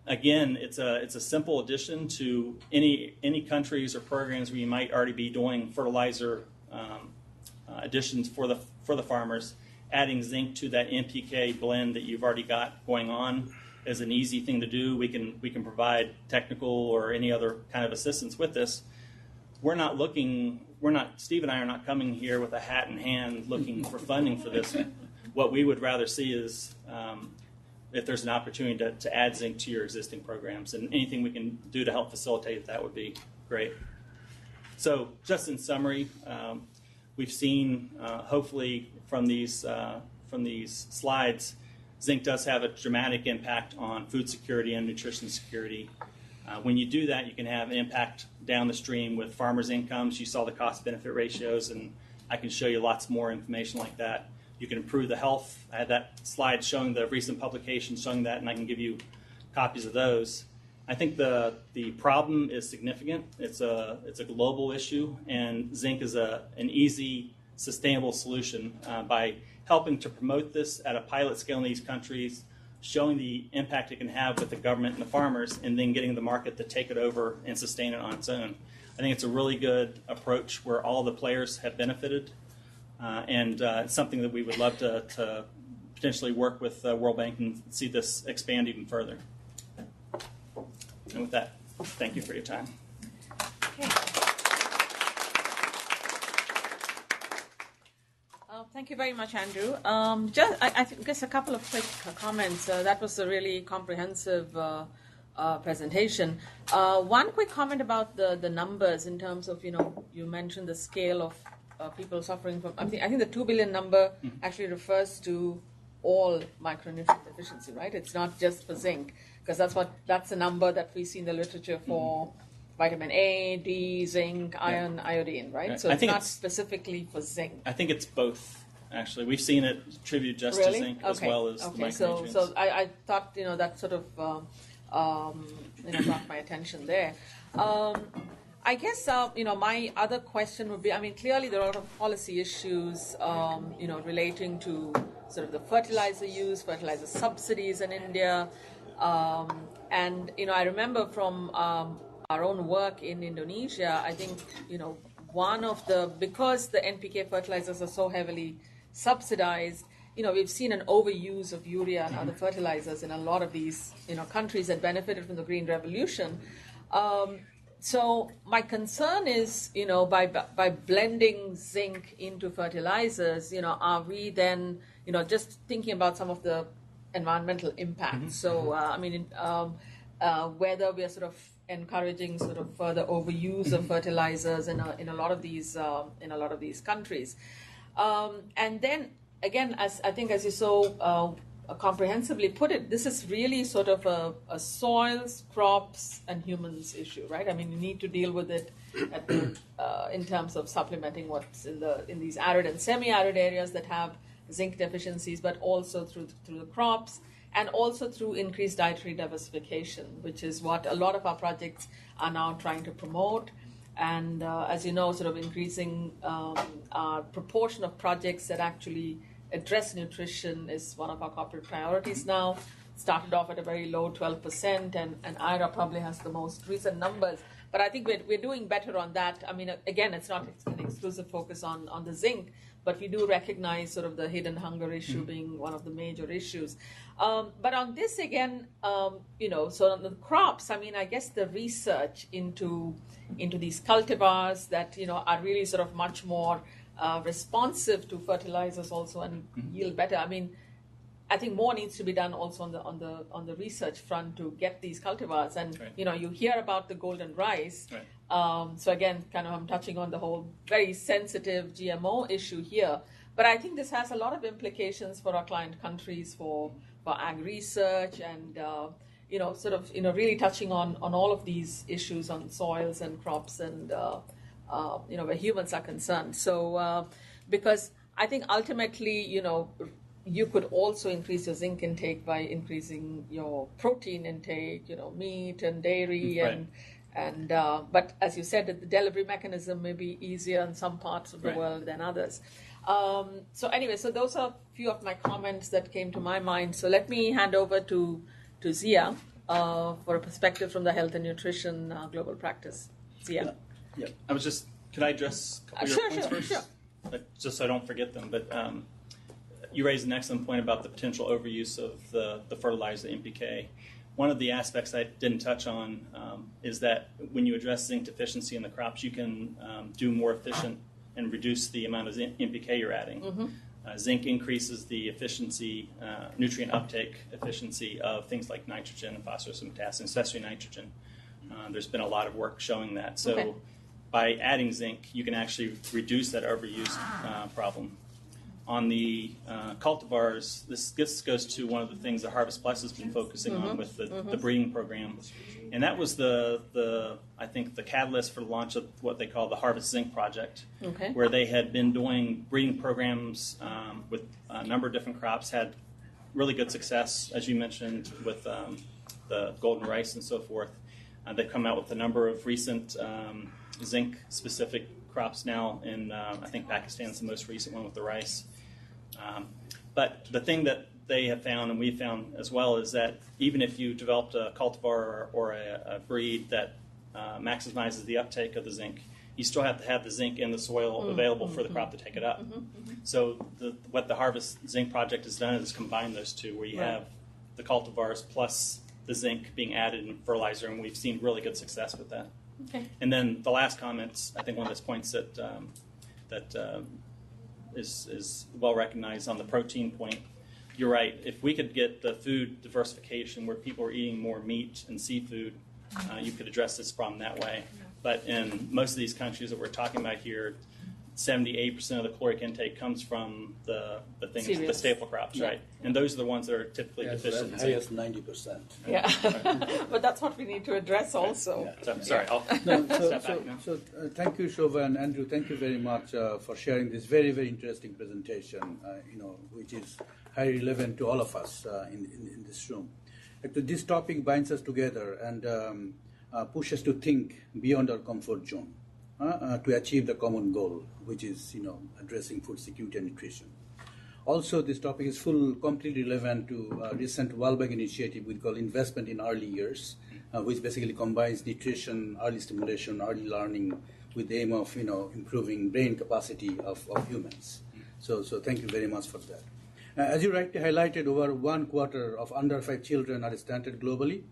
again, it's a simple addition to any countries or programs where you might already be doing fertilizer additions for the farmers. Adding zinc to that NPK blend that you've already got going on is an easy thing to do. We can provide technical or any other kind of assistance with this. Steve and I are not coming here with a hat in hand looking for funding for this. What we would rather see is if there's an opportunity to add zinc to your existing programs, and anything we can do to help facilitate that would be great. So just in summary, we've seen, hopefully from these slides, zinc does have a dramatic impact on food security and nutrition security. When you do that, you can have an impact down the stream with farmers' incomes. You saw the cost-benefit ratios, and I can show you lots more information like that. You can improve the health. I had that slide showing the recent publications showing that, and I can give you copies of those. I think the problem is significant. It's a global issue, and zinc is an easy, sustainable solution by helping to promote this at a pilot scale in these countries, showing the impact it can have with the government and the farmers, and then getting the market to take it over and sustain it on its own. I think it's a really good approach where all the players have benefited, and it's something that we would love to potentially work with the World Bank and see this expand even further. And with that, thank you for your time. Okay. Thank you very much, Andrew. I guess a couple of quick comments. That was a really comprehensive presentation. One quick comment about the numbers in terms of, you mentioned the scale of people suffering from, I think the 2 billion number actually refers to all micronutrient deficiency, right? It's not just for zinc, because that's the number that we see in the literature for vitamin A, D, zinc, iron, iodine, right? Right. So I it's think not it's- specifically for zinc. I think it's both. Actually, we've seen it attributed just to zinc as well as the micronutrients. So I thought that sort of brought my attention there. I guess my other question would be, I mean, clearly there are a lot of policy issues relating to sort of the fertilizer use, fertilizer subsidies in India, and I remember from our own work in Indonesia, I think because the NPK fertilizers are so heavily subsidized, we've seen an overuse of urea and other fertilizers in a lot of these countries that benefited from the Green Revolution. So my concern is, by blending zinc into fertilizers, are we then, just thinking about some of the environmental impacts? So whether we are sort of encouraging sort of further overuse of fertilizers in a lot of these countries, and then again, as you so comprehensively put it, this is really sort of a soils, crops, and humans issue, right? I mean, you need to deal with it in terms of supplementing what's in these arid and semi-arid areas that have zinc deficiencies, but also through the crops, and also through increased dietary diversification, which is what a lot of our projects are now trying to promote. And as you know, sort of increasing our proportion of projects that actually address nutrition is one of our corporate priorities now. Started off at a very low 12%, and IRA probably has the most recent numbers. But I think we're doing better on that. I mean, again, it's not an exclusive focus on the zinc, but we do recognize sort of the hidden hunger issue being one of the major issues. But on this again, so on the crops, I mean, I guess the research into these cultivars that are really sort of much more responsive to fertilizers also and yield better. I mean, I think more needs to be done also on the research front to get these cultivars. And right. You hear about the golden rice. Right. So again, kind of I'm touching on the whole very sensitive GMO issue here. But I think this has a lot of implications for our client countries for ag research and sort of really touching on all of these issues on soils and crops and where humans are concerned. So because I think ultimately you could also increase your zinc intake by increasing your protein intake, meat and dairy, right. and but as you said, the delivery mechanism may be easier in some parts of the right. world than others. So anyway, so those are a few of my comments that came to my mind. So let me hand over to Zia for a perspective from the health and nutrition global practice. Zia. Yeah. Could I address a couple of your points first? Sure. Just so I don't forget them. But you raised an excellent point about the potential overuse of the fertilizer, the NPK. One of the aspects I didn't touch on is that when you address zinc deficiency in the crops, you can do more efficient and reduce the amount of NPK you're adding. Mm-hmm. Zinc increases the efficiency, nutrient uptake efficiency of things like nitrogen and phosphorus and potassium, especially nitrogen. There's been a lot of work showing that. So okay. By adding zinc, you can actually reduce that overuse problem. On the cultivars, this goes to one of the things that Harvest Plus has been focusing on with the breeding program. And that was I think the catalyst for the launch of what they call the Harvest Zinc Project, okay. where they had been doing breeding programs with a number of different crops, had really good success, as you mentioned, with the golden rice and so forth. They've come out with a number of recent zinc-specific crops now, and I think Pakistan's the most recent one with the rice. But the thing that they have found, and we've found as well, is that even if you developed a cultivar or a breed that maximizes the uptake of the zinc, you still have to have the zinc in the soil available for the crop to take it up. So what the Harvest Zinc Project has done is combine those two, where you right. have the cultivars plus the zinc being added in fertilizer, and we've seen really good success with that. Okay. And then the last comment, I think one of those points that is well recognized on the protein point. You're right. If we could get the food diversification where people are eating more meat and seafood, you could address this problem that way. But in most of these countries that we're talking about here, 78% of the caloric intake comes from the things, the Cereals. staple crops, right? And those are the ones that are typically deficient. As high as 90%. Yeah, but that's what we need to address also. So, sorry, I'll step back now. Thank you, Shobha and Andrew. Thank you very much for sharing this very, very interesting presentation, which is highly relevant to all of us in this room. This topic binds us together and pushes us to think beyond our comfort zone to achieve the common goal, which is, addressing food security and nutrition. Also, this topic is completely relevant to a recent World Bank initiative we call Investment in Early Years, which basically combines nutrition, early stimulation, early learning with the aim of, improving brain capacity of humans. So thank you very much for that. As you rightly highlighted, over 1/4 of under 5 children are stunted globally,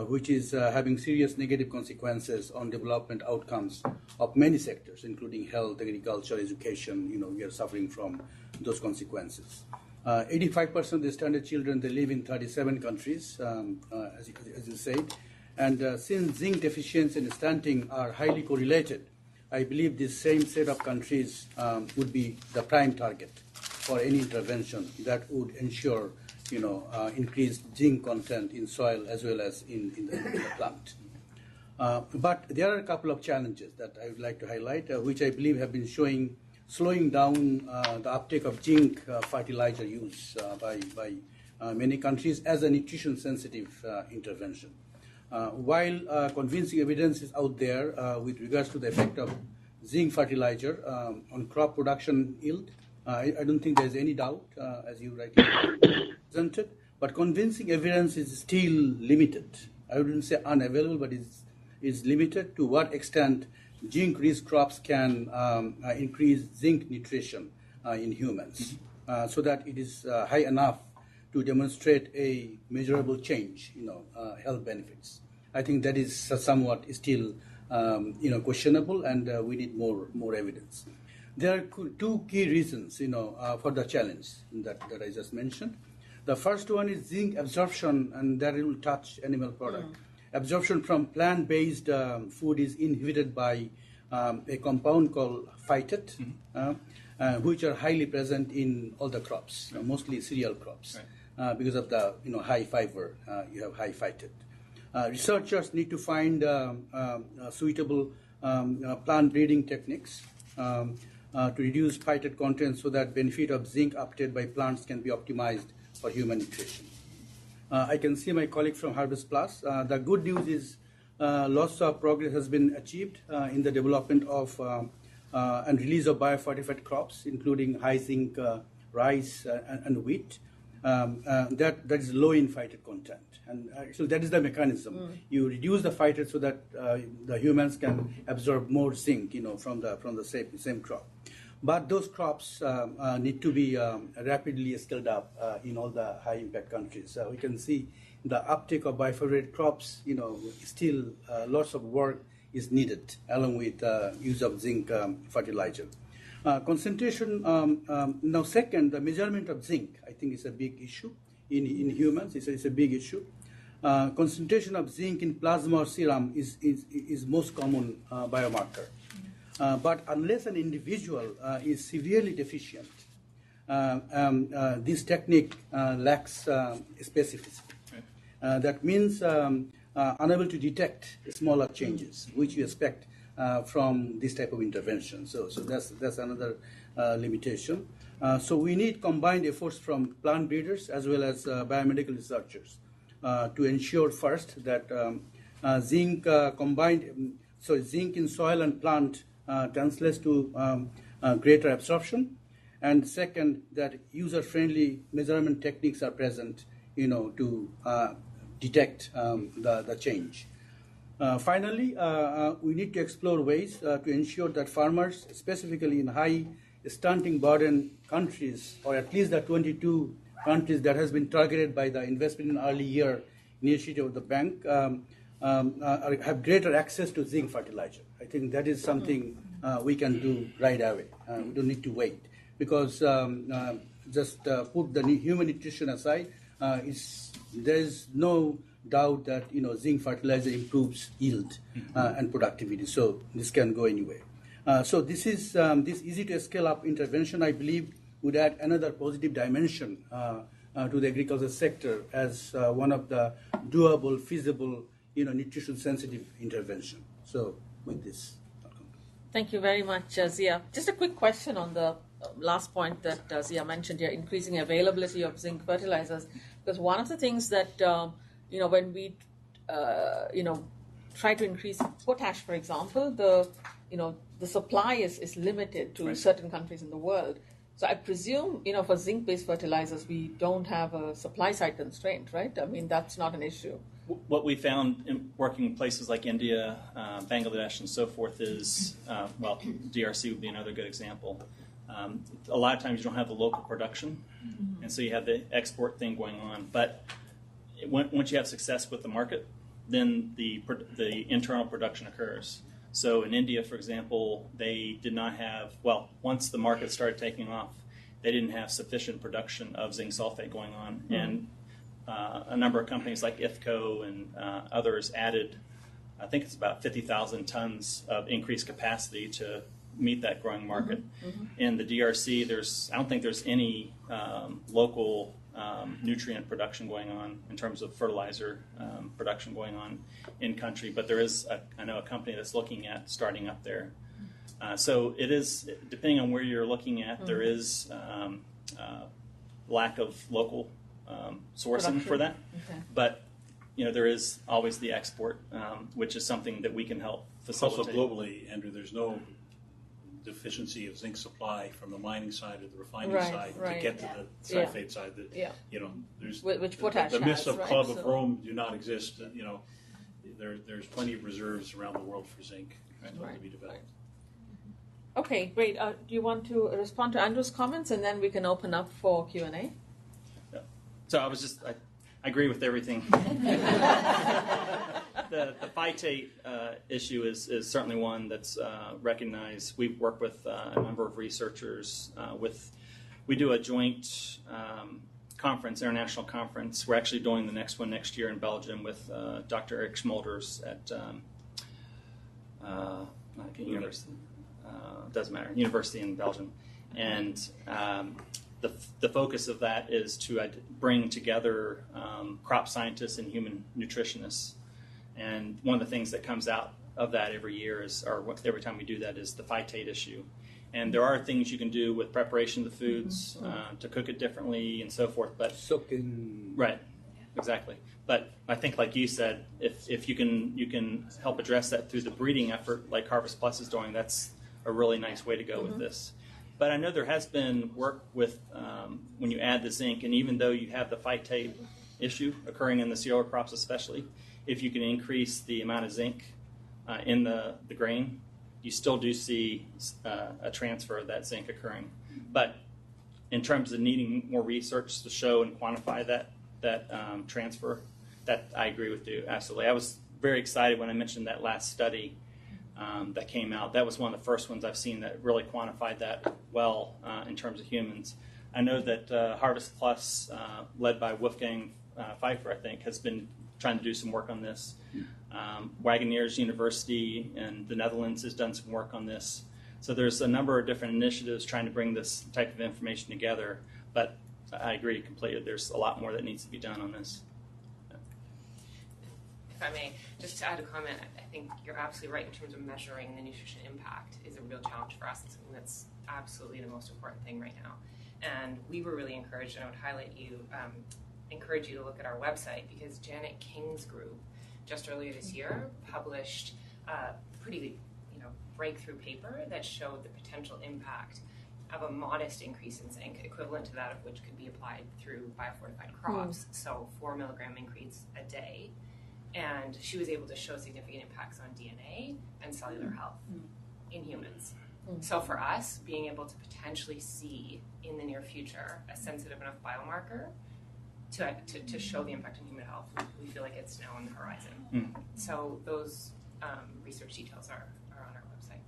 which is having serious negative consequences on development outcomes of many sectors, including health, agriculture, education. We are suffering from those consequences. 85% of the stunted children, they live in 37 countries, as you said. And since zinc deficiency and stunting are highly correlated, I believe this same set of countries would be the prime target for any intervention that would ensure increased zinc content in soil as well as in the plant. But there are a couple of challenges that I would like to highlight, which I believe have been slowing down the uptake of zinc fertilizer use by many countries as a nutrition-sensitive intervention. While convincing evidence is out there with regards to the effect of zinc fertilizer on crop production yield, I don't think there's any doubt, as you rightly presented, but convincing evidence is still limited. I wouldn't say unavailable, but is limited to what extent zinc-rich crops can increase zinc nutrition in humans, so that it is high enough to demonstrate a measurable change, health benefits. I think that is somewhat still, questionable, and we need more evidence. There are two key reasons, for the challenge that I just mentioned. The first one is zinc absorption, and that will touch animal product. Absorption from plant-based food is inhibited by a compound called phytate, which are highly present in all the crops, mostly cereal crops, because of the high fiber. You have high phytate. Researchers need to find suitable plant breeding techniques to reduce phytate content so that benefit of zinc uptake by plants can be optimized for human nutrition. I can see my colleague from Harvest Plus. The good news is lots of progress has been achieved in the development of and release of biofortified crops, including high zinc rice and wheat. That is low in phytate content. And so that is the mechanism. You reduce the phytate so that the humans can absorb more zinc, from the same crop. But those crops need to be rapidly scaled up in all the high impact countries. We can see the uptake of biofortified crops, still lots of work is needed along with use of zinc fertilizer. Concentration, now second, the measurement of zinc, I think is a big issue in humans. It's a big issue. Concentration of zinc in plasma or serum is most common biomarker. But unless an individual is severely deficient, this technique lacks specificity. That means unable to detect smaller changes, which we expect from this type of intervention. So that's another limitation. So we need combined efforts from plant breeders as well as biomedical researchers to ensure first that zinc zinc in soil and plant translates to greater absorption, and second, that user-friendly measurement techniques are present, to detect the change. Finally, we need to explore ways to ensure that farmers, specifically in high stunting burden countries, or at least the 22 countries that has been targeted by the Investment in Early Year initiative of the bank, have greater access to zinc fertilizer. I think that is something we can do right away. We don't need to wait, because just put the human nutrition aside, there is no doubt that zinc fertilizer improves yield and productivity. So this can go anywhere. So this is this easy to scale up intervention, I believe, would add another positive dimension to the agriculture sector as one of the doable, feasible, nutrition sensitive intervention. So with this. Thank you very much, Zia. Just a quick question on the last point that Zia mentioned here, increasing availability of zinc fertilizers. Because one of the things that, when we, try to increase potash, for example, the supply is limited to certain countries in the world. So I presume, for zinc-based fertilizers, we don't have a supply side constraint, right? I mean, that's not an issue. What we found in working in places like India, Bangladesh, and so forth is, DRC would be another good example. A lot of times you don't have the local production, and so you have the export thing going on. But once you have success with the market, then the internal production occurs. So in India, for example, they did not have, once the market started taking off, they didn't have sufficient production of zinc sulfate going on. And a number of companies like IFCO and others added, I think it's about 50,000 tons of increased capacity to meet that growing market. In the DRC, I don't think there's any local nutrient production going on in terms of fertilizer production going on in country, but there is, I know, a company that's looking at starting up there. So it is, depending on where you're looking at, there is lack of local sourcing for that. But there is always the export, which is something that we can help facilitate. Also globally, Andrew, there's no deficiency of zinc supply from the mining side or the refining side to get to the sulfate side. There's which potash the myths has, of Club of Rome do not exist. There's plenty of reserves around the world for zinc to be developed. Okay, great. Do you want to respond to Andrew's comments, and then we can open up for Q&A? Yeah. So I agree with everything. The phytate issue is certainly one that's recognized. We've worked with a number of researchers. We do a joint conference, international conference. We're actually doing the next one next year in Belgium with Dr. Eric Schmolders at University. Doesn't matter. University in Belgium, and the focus of that is to bring together crop scientists and human nutritionists. And one of the things that comes out of that every year every time we do that is the phytate issue. And there are things you can do with preparation of the foods to cook it differently and so forth. But soaking. Right, exactly. But I think, like you said, if you can help address that through the breeding effort, like Harvest Plus is doing, that's a really nice way to go with this. But I know there has been work with when you add the zinc, and even though you have the phytate issue occurring in the cereal crops especially, if you can increase the amount of zinc in the grain, you still do see a transfer of that zinc occurring. But in terms of needing more research to show and quantify that transfer, that I agree with you, absolutely. I was very excited when I mentioned that last study that came out. That was one of the first ones I've seen that really quantified that well in terms of humans. I know that Harvest Plus, led by Wolfgang Pfeiffer, I think, has been trying to do some work on this. Wageningen University in the Netherlands has done some work on this. So there's a number of different initiatives trying to bring this type of information together. But I agree completely. There's a lot more that needs to be done on this. If I may, just to add a comment, I think you're absolutely right in terms of measuring the nutrition impact is a real challenge for us. It's something that's absolutely the most important thing right now. And we were really encouraged, and I would encourage you to look at our website, because Janet King's group just earlier this year published a pretty breakthrough paper that showed the potential impact of a modest increase in zinc, equivalent to that of which could be applied through biofortified crops, so 4 milligram increase a day. And she was able to show significant impacts on DNA and cellular health in humans. So for us, being able to potentially see in the near future a sensitive enough biomarker to show the impact on human health, we feel like it's now on the horizon. So those research details are on our website.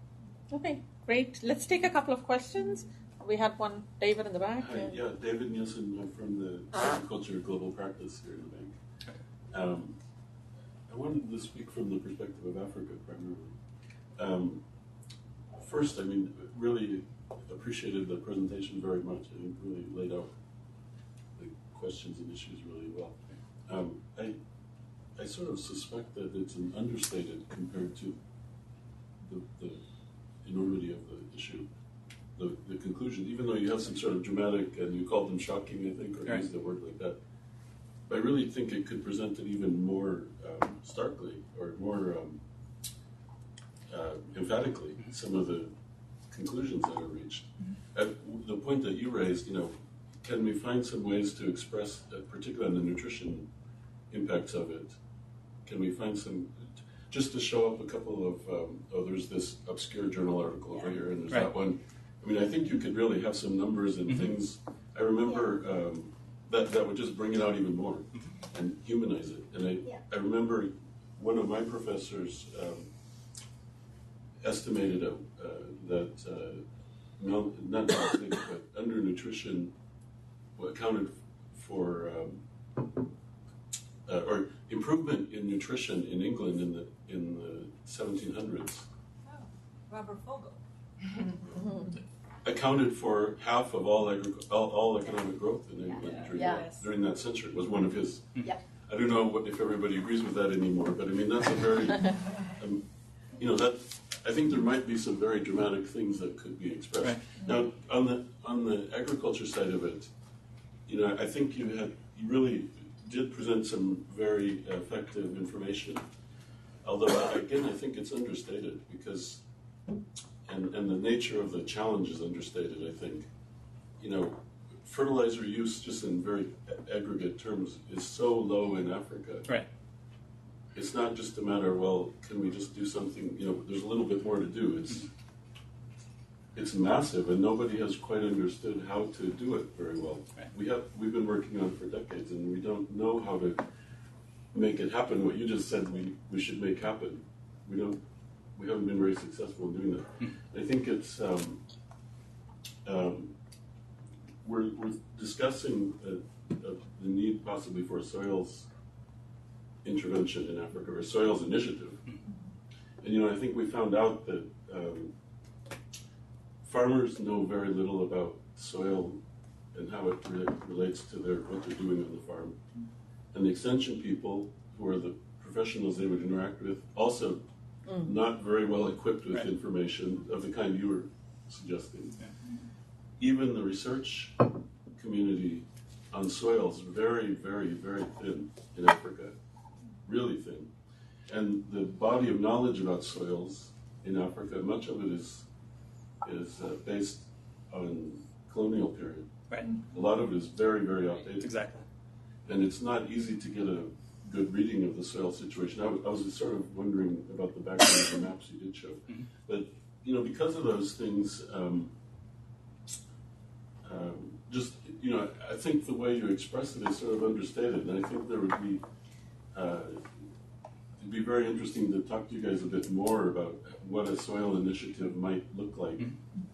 Okay, great. Let's take a couple of questions. We have one, David in the back. Hi, David Nielsen. I'm from the Agriculture Global Practice here in the bank. I wanted to speak from the perspective of Africa primarily. first, I mean, really appreciated the presentation very much. I think really laid out the questions and issues really well. I sort of suspect that it's an understated compared to the enormity of the issue. The conclusion, even though you have some sort of dramatic, and you called them shocking, I think, or right. used a word like that, I really think it could present it even more starkly or more emphatically some of the conclusions that are reached. At the point that you raised, can we find some ways to express, particularly on the nutrition impacts of it, can we find some, just to show up a couple of, there's this obscure journal article over here, and there's right. that one. I mean, I think you could really have some numbers and things. I remember that would just bring it out even more and humanize it. And I remember one of my professors estimated that not big, but undernutrition accounted for or improvement in nutrition in England in the 1700s. Oh, Robert Fogel. Accounted for half of all economic growth in England during that century. Was one of his. I don't know if everybody agrees with that anymore, but I mean that's a very, that I think there might be some very dramatic things that could be expressed. Right. Now on the agriculture side of it, I think you really did present some very effective information. Although again, I think it's understated because. And the nature of the challenge is understated, I think. Fertilizer use, just in very aggregate terms, is so low in Africa. Right. It's not just a matter of, well, can we just do something, there's a little bit more to do. It's massive, and nobody has quite understood how to do it very well. Right. We've been working on it for decades, and we don't know how to make it happen. What you just said we should make happen. We haven't been very successful in doing that. I think it's we're discussing the need possibly for a soils intervention in Africa or a soils initiative. And I think we found out that farmers know very little about soil and how it relates to what they're doing on the farm. And the extension people, who are the professionals they would interact with, also not very well equipped with information of the kind you were suggesting. Yeah. Even the research community on soils, very, very, very thin in Africa, really thin. And the body of knowledge about soils in Africa, much of it is based on colonial period. Right. A lot of it is very, very outdated. Exactly. And it's not easy to get a good reading of the soil situation. I was sort of wondering about the background of the maps you did show. But, because of those things, I think the way you expressed it is sort of understated. And I think there would be, it'd be very interesting to talk to you guys a bit more about what a soil initiative might look like,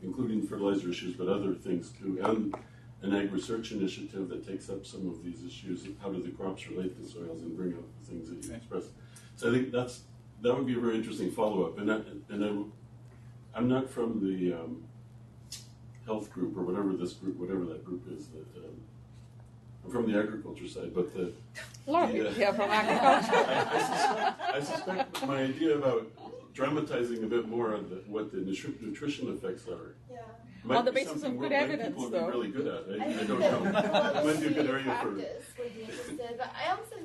including fertilizer issues, but other things too. And an ag research initiative that takes up some of these issues. How do the crops relate to soils and bring up the things that you expressed? So I think that would be a very interesting follow-up. And I'm not from the health group or whatever that group is. I'm from the agriculture side, but a lot of people here from agriculture. I suspect my idea about dramatizing a bit more on what the nutrition effects are. On the basis of good evidence, people though. would be really good at. I don't know. It might be a good area for. Practice would be interested, but I also,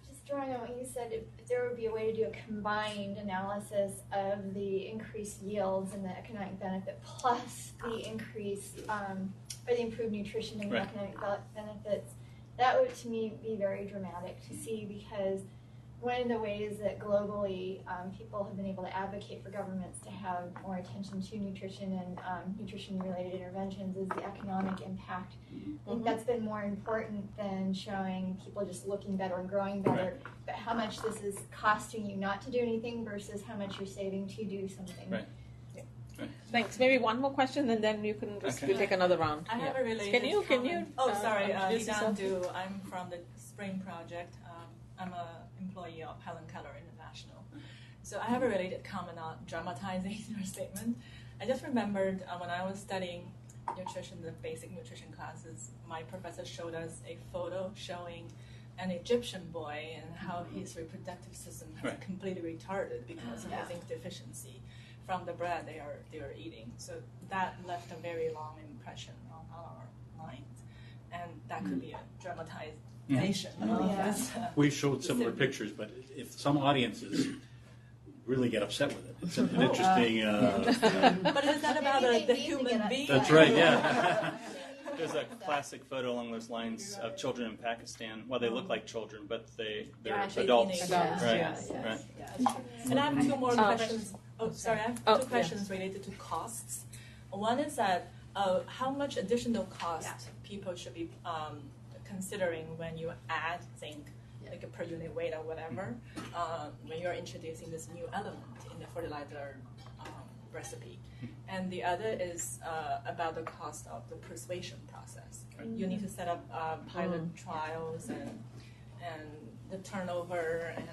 just drawing on what you said, if there would be a way to do a combined analysis of the increased yields and the economic benefit plus the increased or the improved nutrition and the economic benefits, that would to me be very dramatic to see, because one of the ways that globally people have been able to advocate for governments to have more attention to nutrition and nutrition-related interventions is the economic impact. I think that's been more important than showing people just looking better and growing better, but how much this is costing you not to do anything versus how much you're saving to do something. Right. Thanks. Maybe one more question, and then you can just we'll take another round. I have a related Can you? introduce yourself? I'm from the Spring Project. I'm an employee of Helen Keller International. So I have a related comment on dramatizing your statement. I just remembered when I was studying nutrition, the basic nutrition classes, my professor showed us a photo showing an Egyptian boy and how his reproductive system has completely retarded because of the zinc deficiency from the bread they are eating. So that left a very long impression on our minds, and that could be a dramatization of this. We showed similar pictures, but if some audiences really get upset with it, it's an interesting. But is that about the human being? That's right. Yeah. There's a classic photo along those lines of children in Pakistan. Well, they look like children, but they're adults. Adults. Right. And I have two more questions. I have two questions related to costs. One is that how much additional cost people should be considering when you add zinc, like a per unit weight or whatever, when you're introducing this new element in the fertilizer recipe. And the other is about the cost of the persuasion process. You need to set up pilot trials and the turnover, and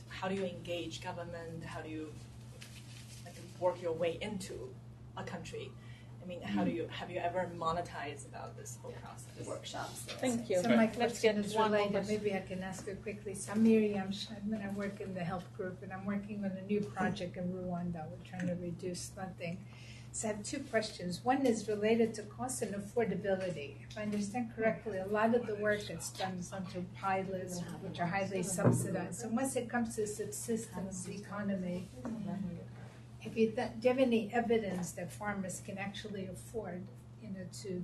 how do you engage government? How do you work your way into a country? I mean, have you ever monetized about this whole process? Workshops. Thank you. So my Let's question get is one more related. question. Maybe I can ask it quickly. So I'm Miriam Schneidman. I work in the health group, and I'm working on a new project in Rwanda. We're trying to reduce stunting. So I have two questions. One is related to cost and affordability. If I understand correctly, a lot of the work that's done is done through pilots, which are highly subsidized. So once it comes to subsistence economy, do you have any evidence that farmers can actually afford,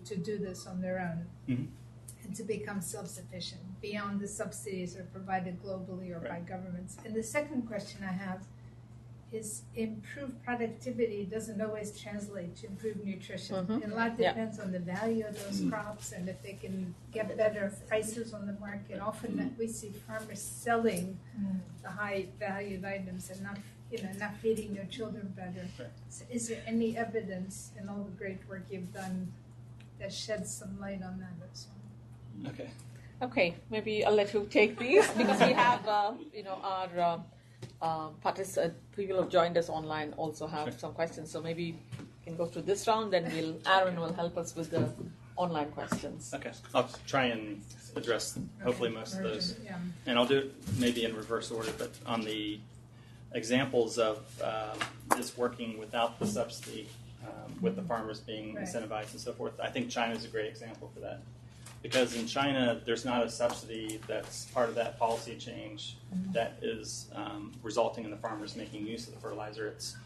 to do this on their own and to become self-sufficient beyond the subsidies that are provided globally or by governments? And the second question I have is improved productivity doesn't always translate to improved nutrition. And a lot depends on the value of those crops and if they can get better prices on the market. Often we see farmers selling the high valued items and not feeding their children better. So is there any evidence in all the great work you've done that sheds some light on that as well? Okay, maybe I'll let you take these because we have, our people who have joined us online also have some questions. So maybe we can go through this round, then Aaron will help us with the online questions. Okay, I'll try and address hopefully most of those. And I'll do it maybe in reverse order, but on the examples of this working without the subsidy, with the farmers being incentivized and so forth, I think China is a great example for that. Because in China, there's not a subsidy that's part of that policy change that is resulting in the farmers making use of the fertilizer. It's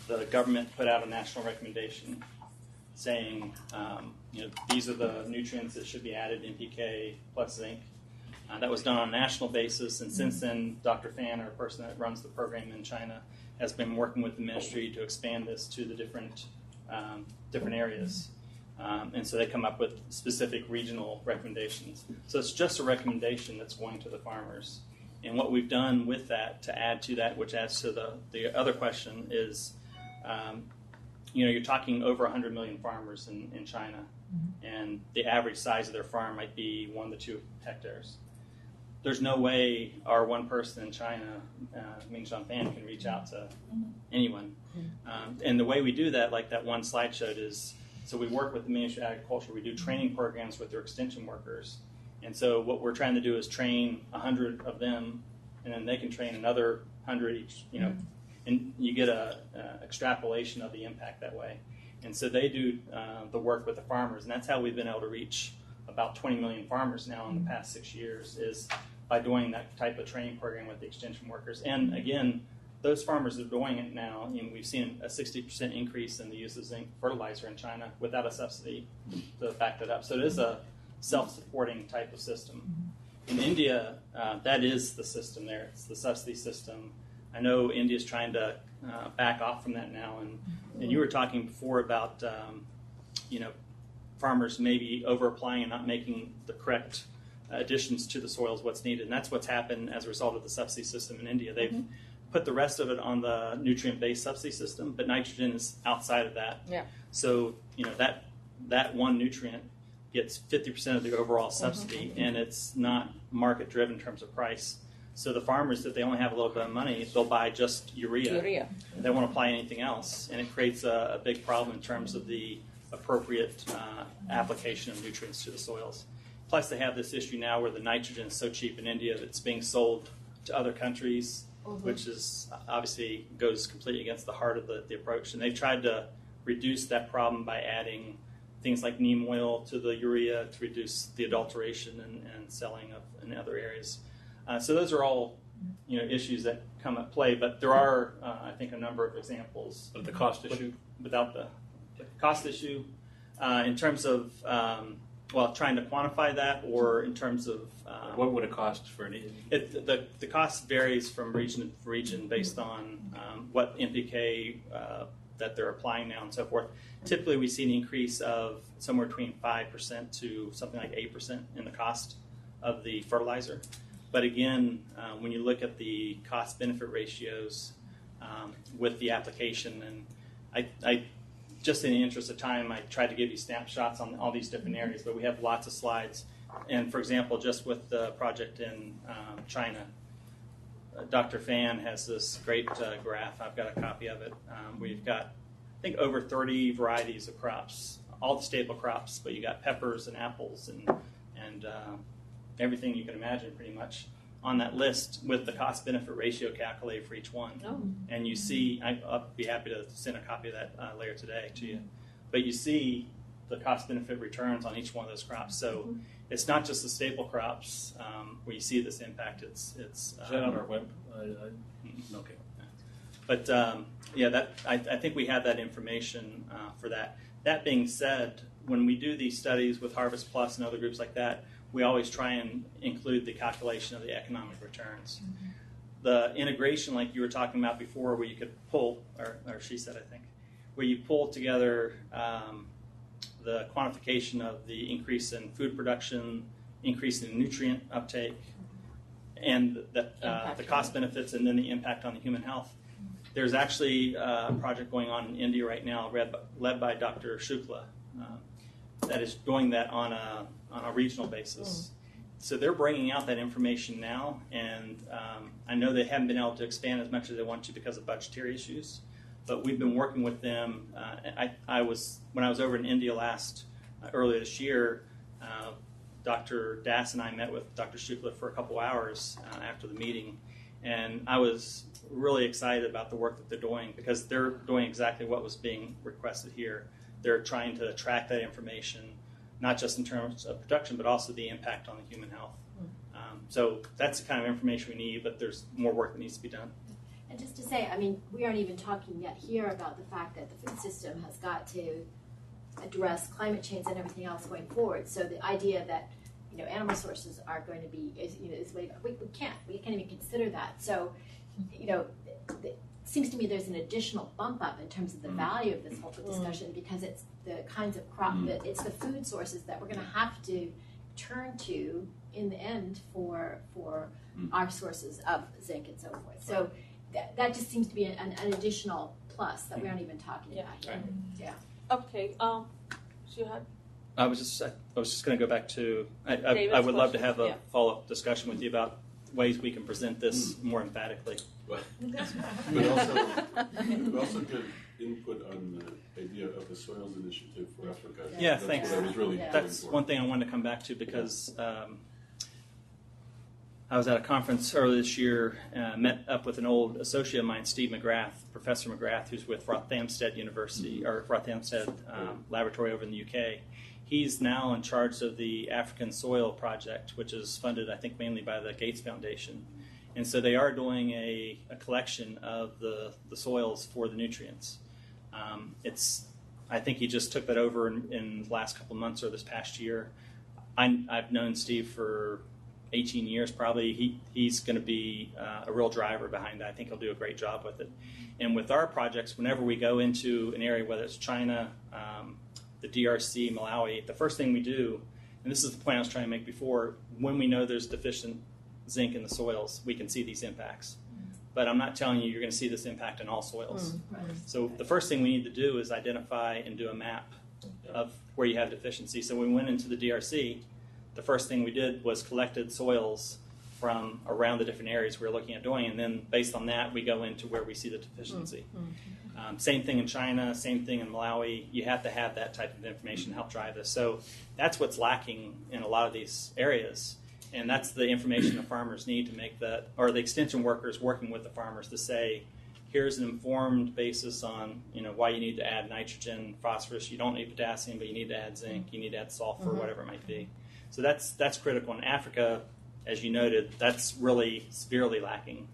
the government put out a national recommendation saying, these are the nutrients that should be added, NPK plus zinc. That was done on a national basis, and since then, Dr. Fan, our person that runs the program in China, has been working with the ministry to expand this to the different areas. And so they come up with specific regional recommendations. So it's just a recommendation that's going to the farmers. And what we've done with that to add to that, which adds to the other question, is you're talking over 100 million farmers in China, and the average size of their farm might be 1 to 2 hectares. There's no way our one person in China, Mingshan Fan, can reach out to anyone. And the way we do that, like that one slide showed, is so we work with the Ministry of Agriculture. We do training programs with their extension workers. And so what we're trying to do is train 100 of them, and then they can train another 100 each, and you get a extrapolation of the impact that way. And so they do the work with the farmers, and that's how we've been able to reach about 20 million farmers now in the past 6 years, is by doing that type of training program with the extension workers. And again, those farmers that are doing it now, we've seen a 60% increase in the use of zinc fertilizer in China without a subsidy to back that up. So it is a self-supporting type of system. In India, that is the system there. It's the subsidy system. I know India's trying to back off from that now. And you were talking before about, farmers maybe over-applying and not making the correct additions to the soils what's needed. And that's what's happened as a result of the subsidy system in India. They've put the rest of it on the nutrient-based subsidy system, but nitrogen is outside of that. So, that one nutrient gets 50% of the overall subsidy, and it's not market-driven in terms of price. So the farmers, if they only have a little bit of money, they'll buy just urea. They won't apply anything else, and it creates a big problem in terms of the appropriate application of nutrients to the soils. Plus, they have this issue now where the nitrogen is so cheap in India that it's being sold to other countries, which is obviously goes completely against the heart of the approach. And they've tried to reduce that problem by adding things like neem oil to the urea to reduce the adulteration and selling of in other areas. So those are all, issues that come at play. But there are, I think, a number of examples of the cost issue. Without the cost issue, in terms of trying to quantify that, or in terms of what would it cost for the cost varies from region to region based on what NPK that they're applying now and so forth. Typically, we see an increase of somewhere between 5% to something like 8% in the cost of the fertilizer. But again, when you look at the cost-benefit ratios with the application, and I just in the interest of time, I tried to give you snapshots on all these different areas, but we have lots of slides. And for example, just with the project in China, Dr. Fan has this great graph. I've got a copy of it. We've got, I think, over 30 varieties of crops, all the staple crops, but you got peppers and apples and everything you can imagine pretty much on that list with the cost-benefit ratio calculated for each one. Oh. And you see, I'll be happy to send a copy of that later today to you. But you see the cost-benefit returns on each one of those crops. So it's not just the staple crops where you see this impact. Is that on our web? Okay. But I think we have that information for that. That being said, when we do these studies with Harvest Plus and other groups like that, we always try and include the calculation of the economic returns. The integration, like you were talking about before, where you could pull, or she said, I think, where you pull together the quantification of the increase in food production, increase in nutrient uptake, and the cost benefits, and then the impact on the human health. There's actually a project going on in India right now, led by Dr. Shukla, that is doing that on a regional basis. So they're bringing out that information now, and I know they haven't been able to expand as much as they want to because of budgetary issues, but we've been working with them. When I was over in India earlier this year, Dr. Das and I met with Dr. Shukla for a couple hours after the meeting, and I was really excited about the work that they're doing because they're doing exactly what was being requested here. They're trying to track that information, not just in terms of production, but also the impact on the human health. So that's the kind of information we need, but there's more work that needs to be done. And just to say, we aren't even talking yet here about the fact that the food system has got to address climate change and everything else going forward. So the idea that animal sources are going to be we can't even consider that. So it seems to me there's an additional bump up in terms of the value of this whole discussion because it's the kinds of it's the food sources that we're going to have to turn to in the end for our sources of zinc and so forth. So that just seems to be an additional plus that we aren't even talking about here. Yeah. Okay. So you had. I was just going to go back to. I would love to have a follow-up discussion with you about ways we can present this more emphatically. But also get input on the idea of the Soils Initiative for Africa. Yeah, thanks. That's one thing I wanted to come back to because I was at a conference earlier this year, met up with an old associate of mine, Steve McGrath, Professor McGrath, who's with Rothamsted University, or Rothamsted Laboratory over in the UK. He's now in charge of the African Soil Project, which is funded, I think, mainly by the Gates Foundation. And so they are doing a collection of the soils for the nutrients. I think he just took that over in the last couple of months or this past year. I've known Steve for 18 years probably. He's going to be a real driver behind that. I think he'll do a great job with it. And with our projects, whenever we go into an area, whether it's China, the DRC, Malawi, the first thing we do, and this is the point I was trying to make before, when we know there's deficient zinc in the soils, we can see these impacts. But I'm not telling you you're going to see this impact in all soils. So the first thing we need to do is identify and do a map of where you have deficiency. So when we went into the DRC, the first thing we did was collected soils from around the different areas we're looking at doing, and then based on that, we go into where we see the deficiency. Same thing in China, same thing in Malawi. You have to have that type of information to help drive this. So that's what's lacking in a lot of these areas, and that's the information the farmers need to make that, or the extension workers working with the farmers to say, here's an informed basis on why you need to add nitrogen, phosphorus. You don't need potassium, but you need to add zinc. You need to add sulfur, whatever it might be. So that's critical. In Africa, as you noted, that's really severely lacking.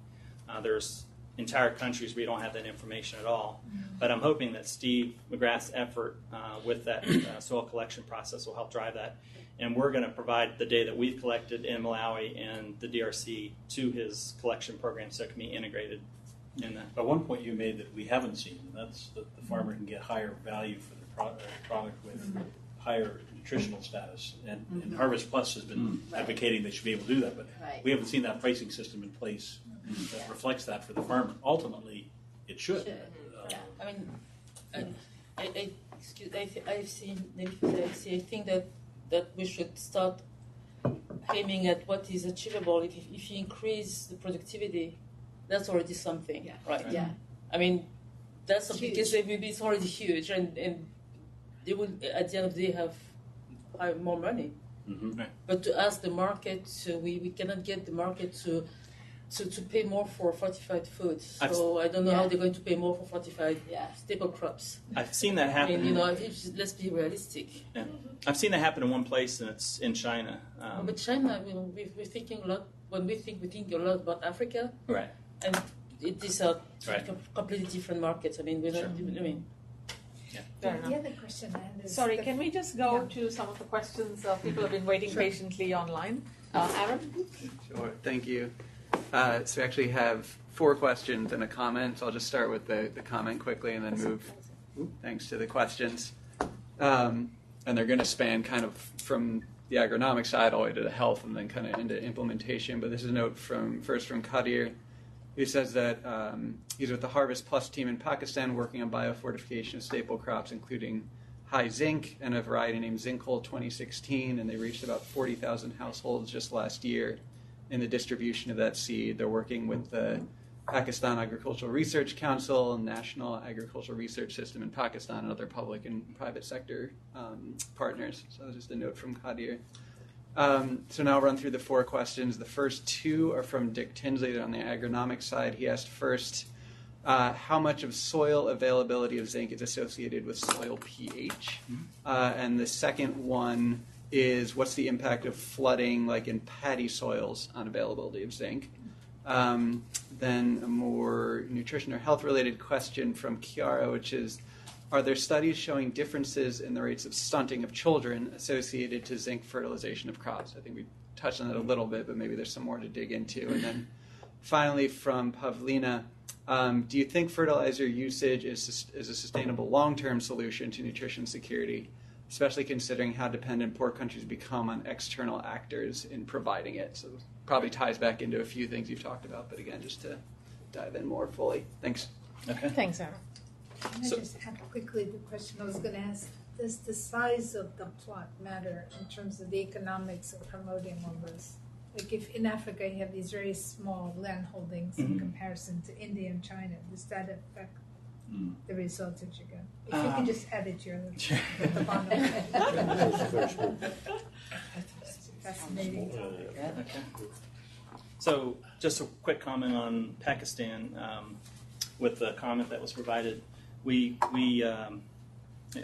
There's entire countries where you don't have that information at all. But I'm hoping that Steve McGrath's effort with that soil collection process will help drive that. And we're going to provide the data that we've collected in Malawi and the DRC to his collection program so it can be integrated in that. But one point you made that we haven't seen, and that's that the farmer can get higher value for the product with higher nutritional status. And Harvest Plus has been advocating they should be able to do that, but we haven't seen that pricing system in place that reflects that for the farmer. Ultimately, it should. I mean, I've seen, I think that we should start aiming at what is achievable. If you increase the productivity, that's already something, right? Yeah. I mean, that's something because maybe it's already huge, and they will at the end of the day have more money. But to ask the market, we cannot get the market to pay more for fortified food. So I don't know how they're going to pay more for fortified staple crops. I've seen that happen. I mean, let's be realistic. Yeah. I've seen that happen in one place, and it's in China. But China, we're thinking a lot. When we think a lot about Africa, right? And it is a completely different markets. I mean, we're not. I mean. The other question I had is... Sorry, can we just go to some of the questions people have been waiting patiently online? Aaron? Sure, thank you. So we actually have 4 questions and a comment, so I'll just start with the comment quickly and then move thanks to the questions. And they're going to span kind of from the agronomic side all the way to the health and then kind of into implementation. But this is a note first from Hyder, who says that he's with the Harvest Plus team in Pakistan working on biofortification of staple crops, including high zinc and a variety named Zinc-Hole 2016, and they reached about 40,000 households just last year in the distribution of that seed. They're working with the Pakistan Agricultural Research Council and National Agricultural Research System in Pakistan and other public and private sector partners. So just a note from Hyder. So now I'll run through the 4 questions. The first 2 are from Dick Tinsley. They're on the agronomic side. He asked first, how much of soil availability of zinc is associated with soil pH? And the second one is, what's the impact of flooding, like in paddy soils, on availability of zinc? Then a more nutrition or health-related question from Chiara, which is, are there studies showing differences in the rates of stunting of children associated to zinc fertilization of crops? I think we touched on that a little bit, but maybe there's some more to dig into. And then finally from Pavlina, do you think fertilizer usage is a sustainable long-term solution to nutrition security, especially considering how dependent poor countries become on external actors in providing it? So probably ties back into a few things you've talked about, but again, just to dive in more fully. Thanks. Okay. Thanks, Aaron. Can I just add quickly the question I was going to ask? Does the size of the plot matter in terms of the economics of promoting all this? Like if in Africa you have these very small land holdings in comparison to India and China, does that affect the results that you get? If you could just add it to the bottom. Fascinating. Okay. So just a quick comment on Pakistan. With the comment that was provided, we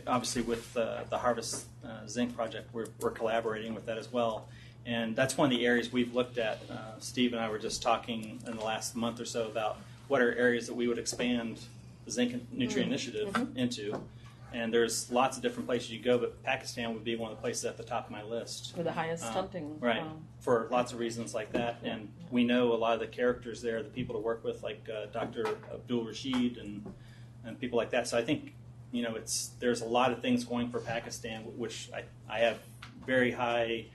obviously with the Harvest Zinc project, we're collaborating with that as well. And that's one of the areas we've looked at. Steve and I were just talking in the last month or so about what are areas that we would expand the Zinc Nutrient Initiative into. And there's lots of different places you go, but Pakistan would be one of the places at the top of my list. With the highest stunting. Right, for lots of reasons like that. And we know a lot of the characters there, the people to work with, like Dr. Abdul Rashid and people like that. So I think, there's a lot of things going for Pakistan, which I have very high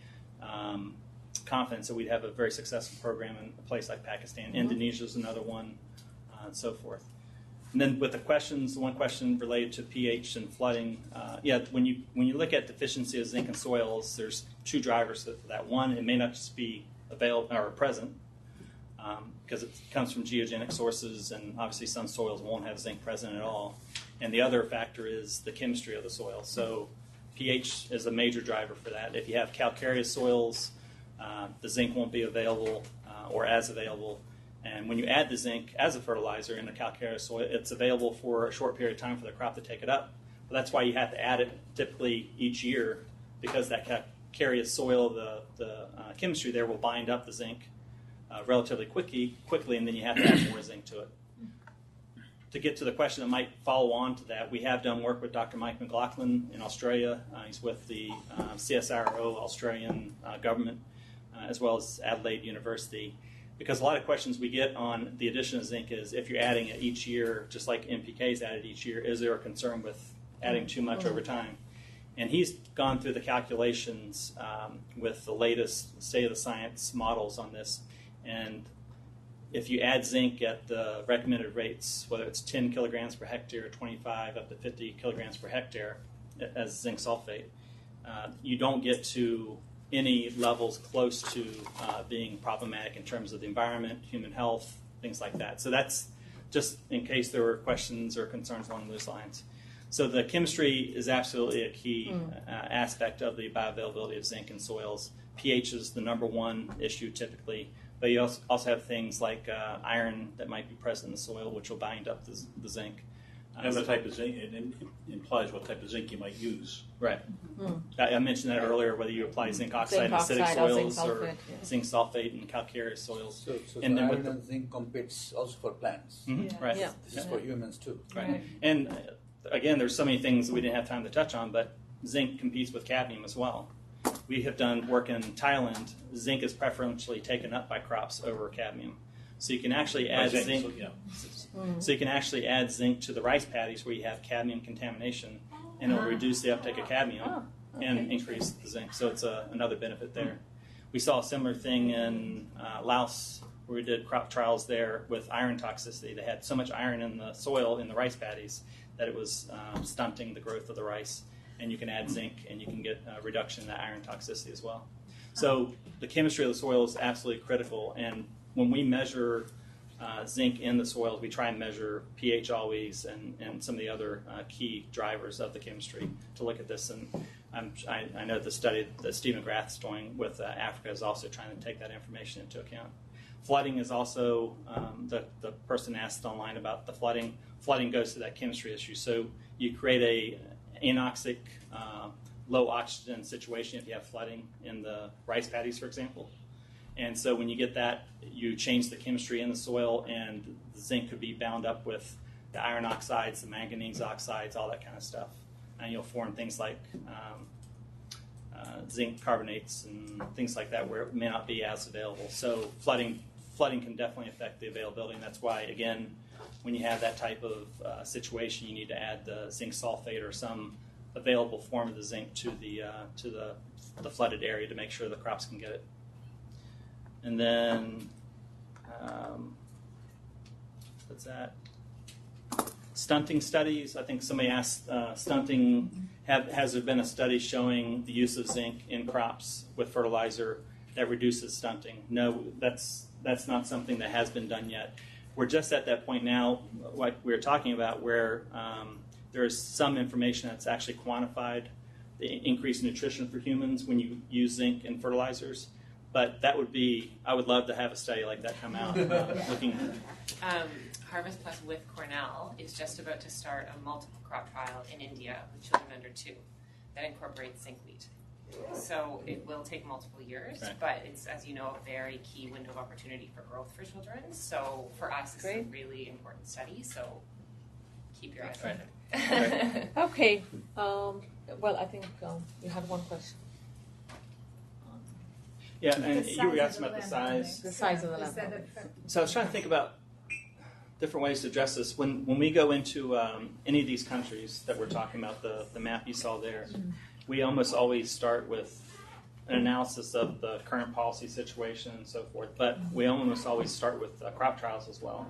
confidence that we'd have a very successful program in a place like Pakistan. Indonesia's another one, and so forth. And then with the questions, the one question related to pH and flooding, when you look at deficiency of zinc in soils, there's 2 drivers for that. One, it may not just be available or present, because it comes from geogenic sources, and obviously some soils won't have zinc present at all. And the other factor is the chemistry of the soil. So pH is a major driver for that. If you have calcareous soils, the zinc won't be available or as available. And when you add the zinc as a fertilizer in a calcareous soil, it's available for a short period of time for the crop to take it up. But that's why you have to add it typically each year, because that calcareous soil, the chemistry there will bind up the zinc relatively quickly, and then you have to add more zinc to it. To get to the question that might follow on to that, we have done work with Dr. Mike McLaughlin in Australia. He's with the CSIRO, Australian government, as well as Adelaide University. Because a lot of questions we get on the addition of zinc is, if you're adding it each year, just like NPK is added each year, is there a concern with adding too much over time? And he's gone through the calculations with the latest state-of-the-science models on this. And if you add zinc at the recommended rates, whether it's 10 kilograms per hectare, 25 up to 50 kilograms per hectare as zinc sulfate, you don't get to any levels close to being problematic in terms of the environment, human health, things like that. So that's just in case there were questions or concerns along those lines. So the chemistry is absolutely a key aspect of the bioavailability of zinc in soils. pH is the number one issue typically, but you also have things like iron that might be present in the soil, which will bind up the zinc. And the type of zinc, it implies what type of zinc you might use. Right. I mentioned that earlier, whether you apply zinc oxide in acidic soils or zinc sulfate in calcareous soils. So and then iron and zinc competes also for plants. Right. Yeah. This is for humans too. Right. And again, there's so many things that we didn't have time to touch on, but zinc competes with cadmium as well. We have done work in Thailand. Zinc is preferentially taken up by crops over cadmium. So you can actually add zinc. So you can actually add zinc to the rice paddies where you have cadmium contamination, and it will reduce the uptake of cadmium and increase the zinc. So it's another benefit there. We saw a similar thing in Laos, where we did crop trials there with iron toxicity. They had so much iron in the soil in the rice paddies that it was stunting the growth of the rice. And you can add zinc, and you can get a reduction in the iron toxicity as well. So the chemistry of the soil is absolutely critical. And when we measure zinc in the soils, we try and measure pH always and some of the other key drivers of the chemistry to look at this. And I know the study that Steve McGrath's doing with Africa is also trying to take that information into account. Flooding is also, the person asked online about the flooding. Flooding goes to that chemistry issue. So you create a anoxic, low oxygen situation if you have flooding in the rice paddies, for example. And so when you get that, you change the chemistry in the soil, and the zinc could be bound up with the iron oxides, the manganese oxides, all that kind of stuff. And you'll form things like zinc carbonates and things like that where it may not be as available. So flooding can definitely affect the availability, and that's why, again, when you have that type of situation, you need to add the zinc sulfate or some available form of the zinc to the flooded area to make sure the crops can get it. And then, what's that? Stunting studies. I think somebody asked, stunting, has there been a study showing the use of zinc in crops with fertilizer that reduces stunting? No, that's not something that has been done yet. We're just at that point now, like we were talking about, where there is some information that's actually quantified the increased nutrition for humans when you use zinc in fertilizers. But that would be, I would love to have a study like that come out. Harvest Plus with Cornell is just about to start a multiple crop trial in India with children under 2 that incorporates zinc wheat. So it will take multiple years, right, but it's, as you know, a very key window of opportunity for growth for children. So for us, it's a really important study. So keep your eyes on it. Okay. Well, I think you had one question. Yeah, and you were asking about the size. The size of the land. So I was trying to think about different ways to address this. When we go into any of these countries that we're talking about, the map you saw there, we almost always start with an analysis of the current policy situation and so forth, but we almost always start with crop trials as well.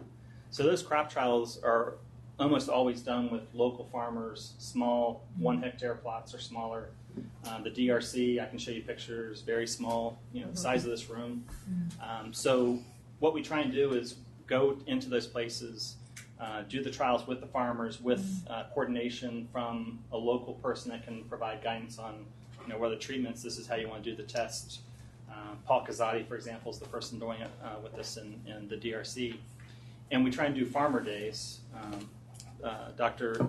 So those crop trials are almost always done with local farmers, small 1 hectare plots or smaller. The DRC, I can show you pictures, very small, the size of this room. So what we try and do is go into those places, do the trials with the farmers, with coordination from a local person that can provide guidance on, what are the treatments, this is how you want to do the tests. Paul Kazadi, for example, is the person doing it with us in the DRC. And we try and do farmer days. Dr.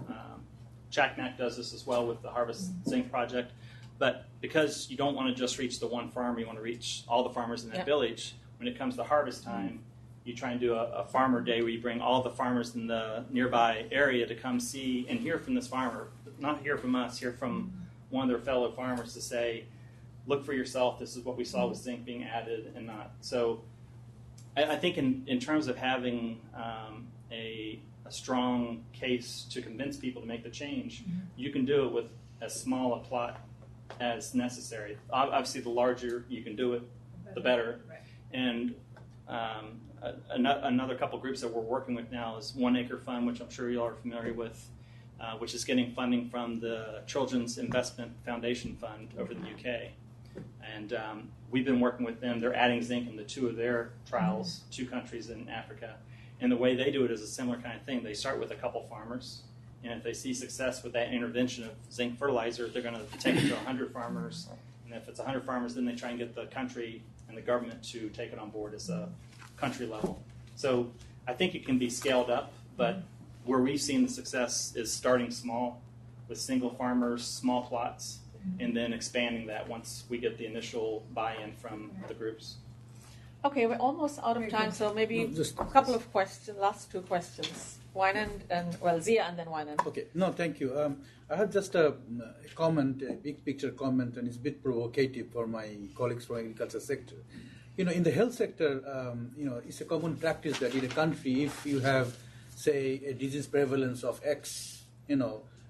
Chaknak does this as well with the Harvest Zinc Project. But because you don't want to just reach the one farmer, you want to reach all the farmers in that village, when it comes to harvest time, you try and do a farmer day where you bring all the farmers in the nearby area to come see and hear from this farmer. Not hear from us, hear from one of their fellow farmers to say, look for yourself, this is what we saw with zinc being added and not. So I think in terms of having a strong case to convince people to make the change, you can do it with as small a plot as necessary. Obviously, the larger you can do it, the better. Right. And another couple groups that we're working with now is 1 Acre Fund, which I'm sure you all are familiar with, which is getting funding from the Children's Investment Foundation Fund over in the UK. And we've been working with them. They're adding zinc into 2 of their trials, 2 countries in Africa. And the way they do it is a similar kind of thing. They start with a couple farmers, and if they see success with that intervention of zinc fertilizer, they're going to take it to 100 farmers. And if it's 100 farmers, then they try and get the country and the government to take it on board as a country level. So I think it can be scaled up, but where we've seen the success is starting small with single farmers, small plots, and then expanding that once we get the initial buy-in from the groups. Okay, we're almost out of time, so maybe a couple of questions, last 2 questions. Wynand and, Zia and then Wynand. Okay, no, thank you. I have just a comment, a big picture comment, and it's a bit provocative for my colleagues from agriculture sector. In the health sector, it's a common practice that in a country, if you have, say, a disease prevalence of X,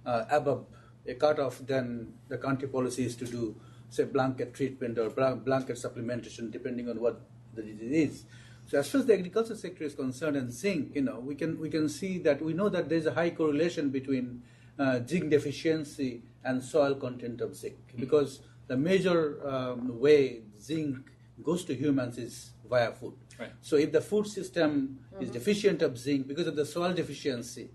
above a cutoff, then the country policy is to do, say, blanket treatment or blanket supplementation, depending on what the disease is. So as far as the agriculture sector is concerned and zinc, we can see that we know that there's a high correlation between zinc deficiency and soil content of zinc, because the major way zinc goes to humans is via food. Right. So if the food system is deficient of zinc because of the soil deficiency,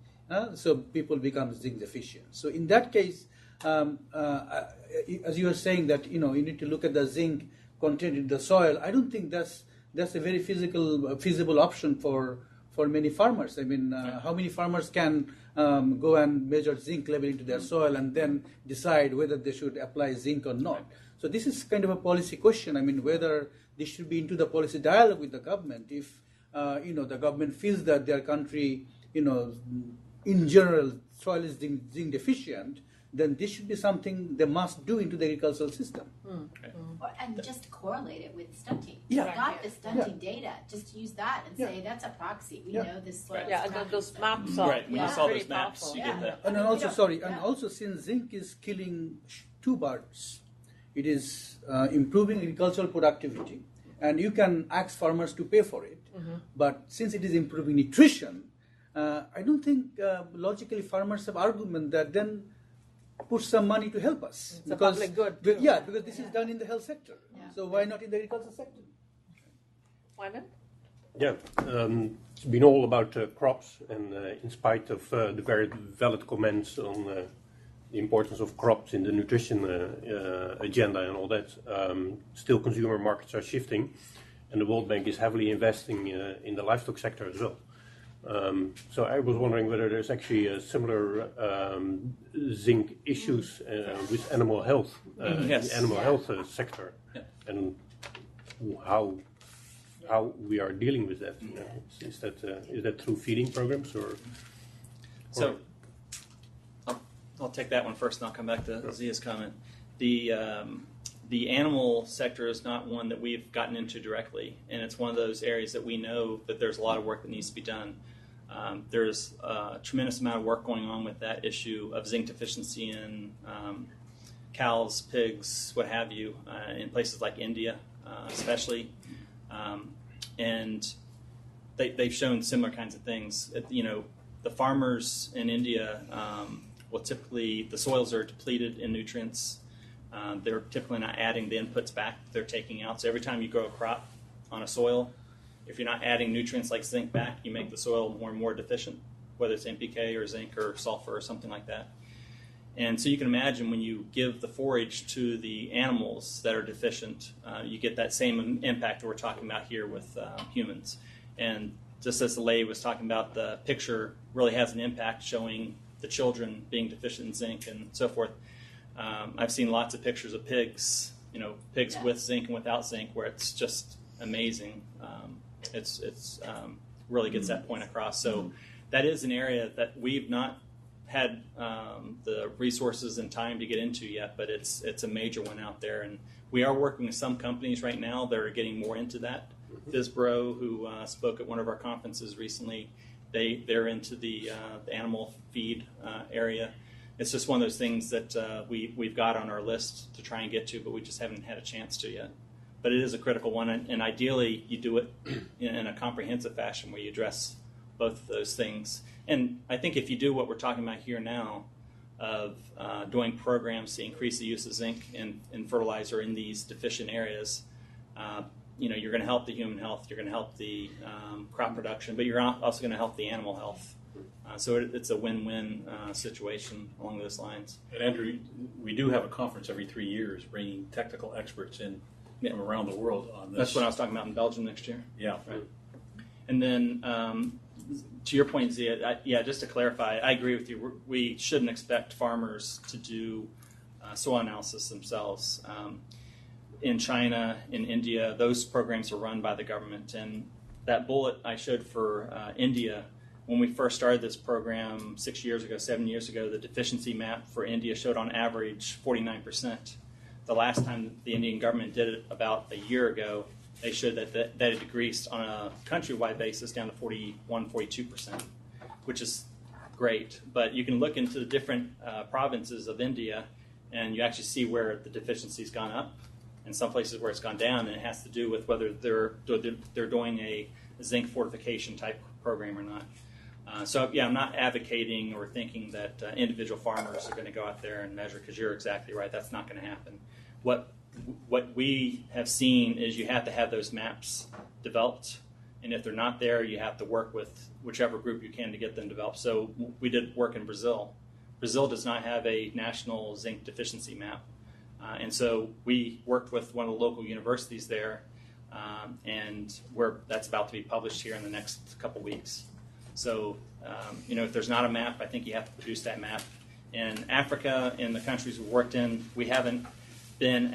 so people become zinc deficient. So in that case, as you were saying that you need to look at the zinc content in the soil, I don't think that's a very feasible option for many farmers. I mean, how many farmers can go and measure zinc level into their soil and then decide whether they should apply zinc or not? So this is kind of a policy question. I mean, whether this should be into the policy dialogue with the government. If the government feels that their country, in general, soil is zinc deficient, then this should be something they must do into the agricultural system. And just correlate it with stunting. Yeah. We've got the stunting data. Just use that and say that's a proxy. We know this soil. Yeah, and those maps are Right, when you saw those maps, powerful. you get that. And then also since zinc is killing 2 birds, it is improving agricultural productivity, and you can ask farmers to pay for it. But since it is improving nutrition, I don't think logically farmers have argument that then put some money to help us. It's a public good. Because this is done in the health sector. Yeah. So why not in the agriculture sector? Wynand? Yeah, it's been all about crops, and in spite of the very valid comments on the importance of crops in the nutrition agenda and all that, still consumer markets are shifting, and the World Bank is heavily investing in the livestock sector as well. So I was wondering whether there's actually a similar zinc issues with animal health, Yes. the animal health sector, and how we are dealing with that. Is that through feeding programs or? So I'll take that one first, and I'll come back to Zia's comment. The animal sector is not one that we've gotten into directly, and it's one of those areas that we know that there's a lot of work that needs to be done. There's a tremendous amount of work going on with that issue of zinc deficiency in cows, pigs, what have you, in places like India especially. And they've shown similar kinds of things. the farmers in India will typically, the soils are depleted in nutrients. They're typically not adding the inputs back they're taking out. So every time you grow a crop on a soil, if you're not adding nutrients like zinc back, you make the soil more and more deficient, whether it's NPK or zinc or sulfur or something like that. And so you can imagine when you give the forage to the animals that are deficient, you get that same impact that we're talking about here with humans. And just as the lady was talking about, the picture really has an impact showing the children being deficient in zinc and so forth. I've seen lots of pictures of pigs, pigs with zinc and without zinc, where it's just amazing. It's really gets that point across. So that is an area that we've not had the resources and time to get into yet, but it's a major one out there. And we are working with some companies right now that are getting more into that. Fisbro, who spoke at one of our conferences recently, they're into the animal feed area. It's just one of those things that we've got on our list to try and get to, but we just haven't had a chance to yet. But it is a critical one, and ideally you do it in a comprehensive fashion where you address both of those things. And I think if you do what we're talking about here now, of doing programs to increase the use of zinc in fertilizer in these deficient areas, you're going to help the human health, you're going to help the crop production, but you're also going to help the animal health. So it's a win-win situation along those lines. And Andrew, we do have a conference every 3 years bringing technical experts in from around the world on this. That's what I was talking about in Belgium next year. Yeah. Right. And then to your point, Zia, just to clarify, I agree with you. We shouldn't expect farmers to do soil analysis themselves. In China, in India, those programs are run by the government. And that bullet I showed for India, when we first started this program 7 years ago, the deficiency map for India showed on average 49%. The last time the Indian government did it about a year ago, they showed that it decreased on a countrywide basis down to 42%, which is great. But you can look into the different provinces of India, and you actually see where the deficiency's gone up, and some places where it's gone down, and it has to do with whether they're doing a zinc fortification type program or not. I'm not advocating or thinking that individual farmers are going to go out there and measure, because you're exactly right, that's not going to happen. What we have seen is you have to have those maps developed, and if they're not there, you have to work with whichever group you can to get them developed. So we did work in Brazil. Brazil does not have a national zinc deficiency map, and so we worked with one of the local universities there, and that's about to be published here in the next couple weeks. So, if there's not a map, I think you have to produce that map. In Africa, in the countries we've worked in, we haven't been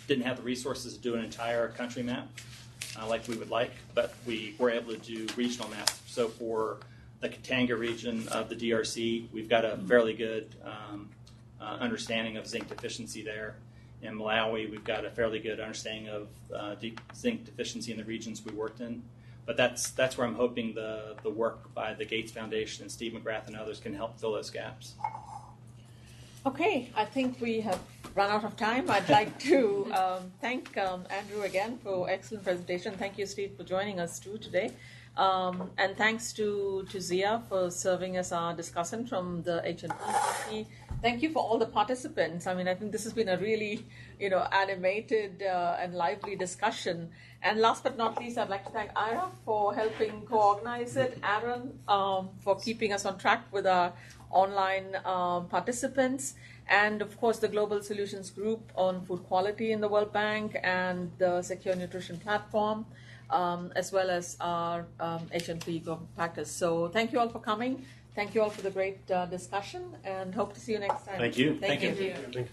didn't have the resources to do an entire country map like we would like, but we were able to do regional maps. So for the Katanga region of the DRC, we've got a fairly good understanding of zinc deficiency there. In Malawi, we've got a fairly good understanding of zinc deficiency in the regions we worked in. But that's where I'm hoping the work by the Gates Foundation and Steve McGrath and others can help fill those gaps. Okay, I think we have run out of time. I'd like to thank Andrew again for excellent presentation. Thank you, Steve, for joining us too today. And thanks to Zia for serving as our discussant from the HNP. Thank you for all the participants. I mean, I think this has been a really, animated and lively discussion. And last but not least, I'd like to thank Ira for helping co-organize it, Aaron for keeping us on track with our online participants, and of course the Global Solutions Group on Food Quality in the World Bank and the SecureNutrition Platform, as well as our HNP Global Practice. So thank you all for coming. Thank you all for the great discussion, and hope to see you next time. Thank you. Thank you. Thank you.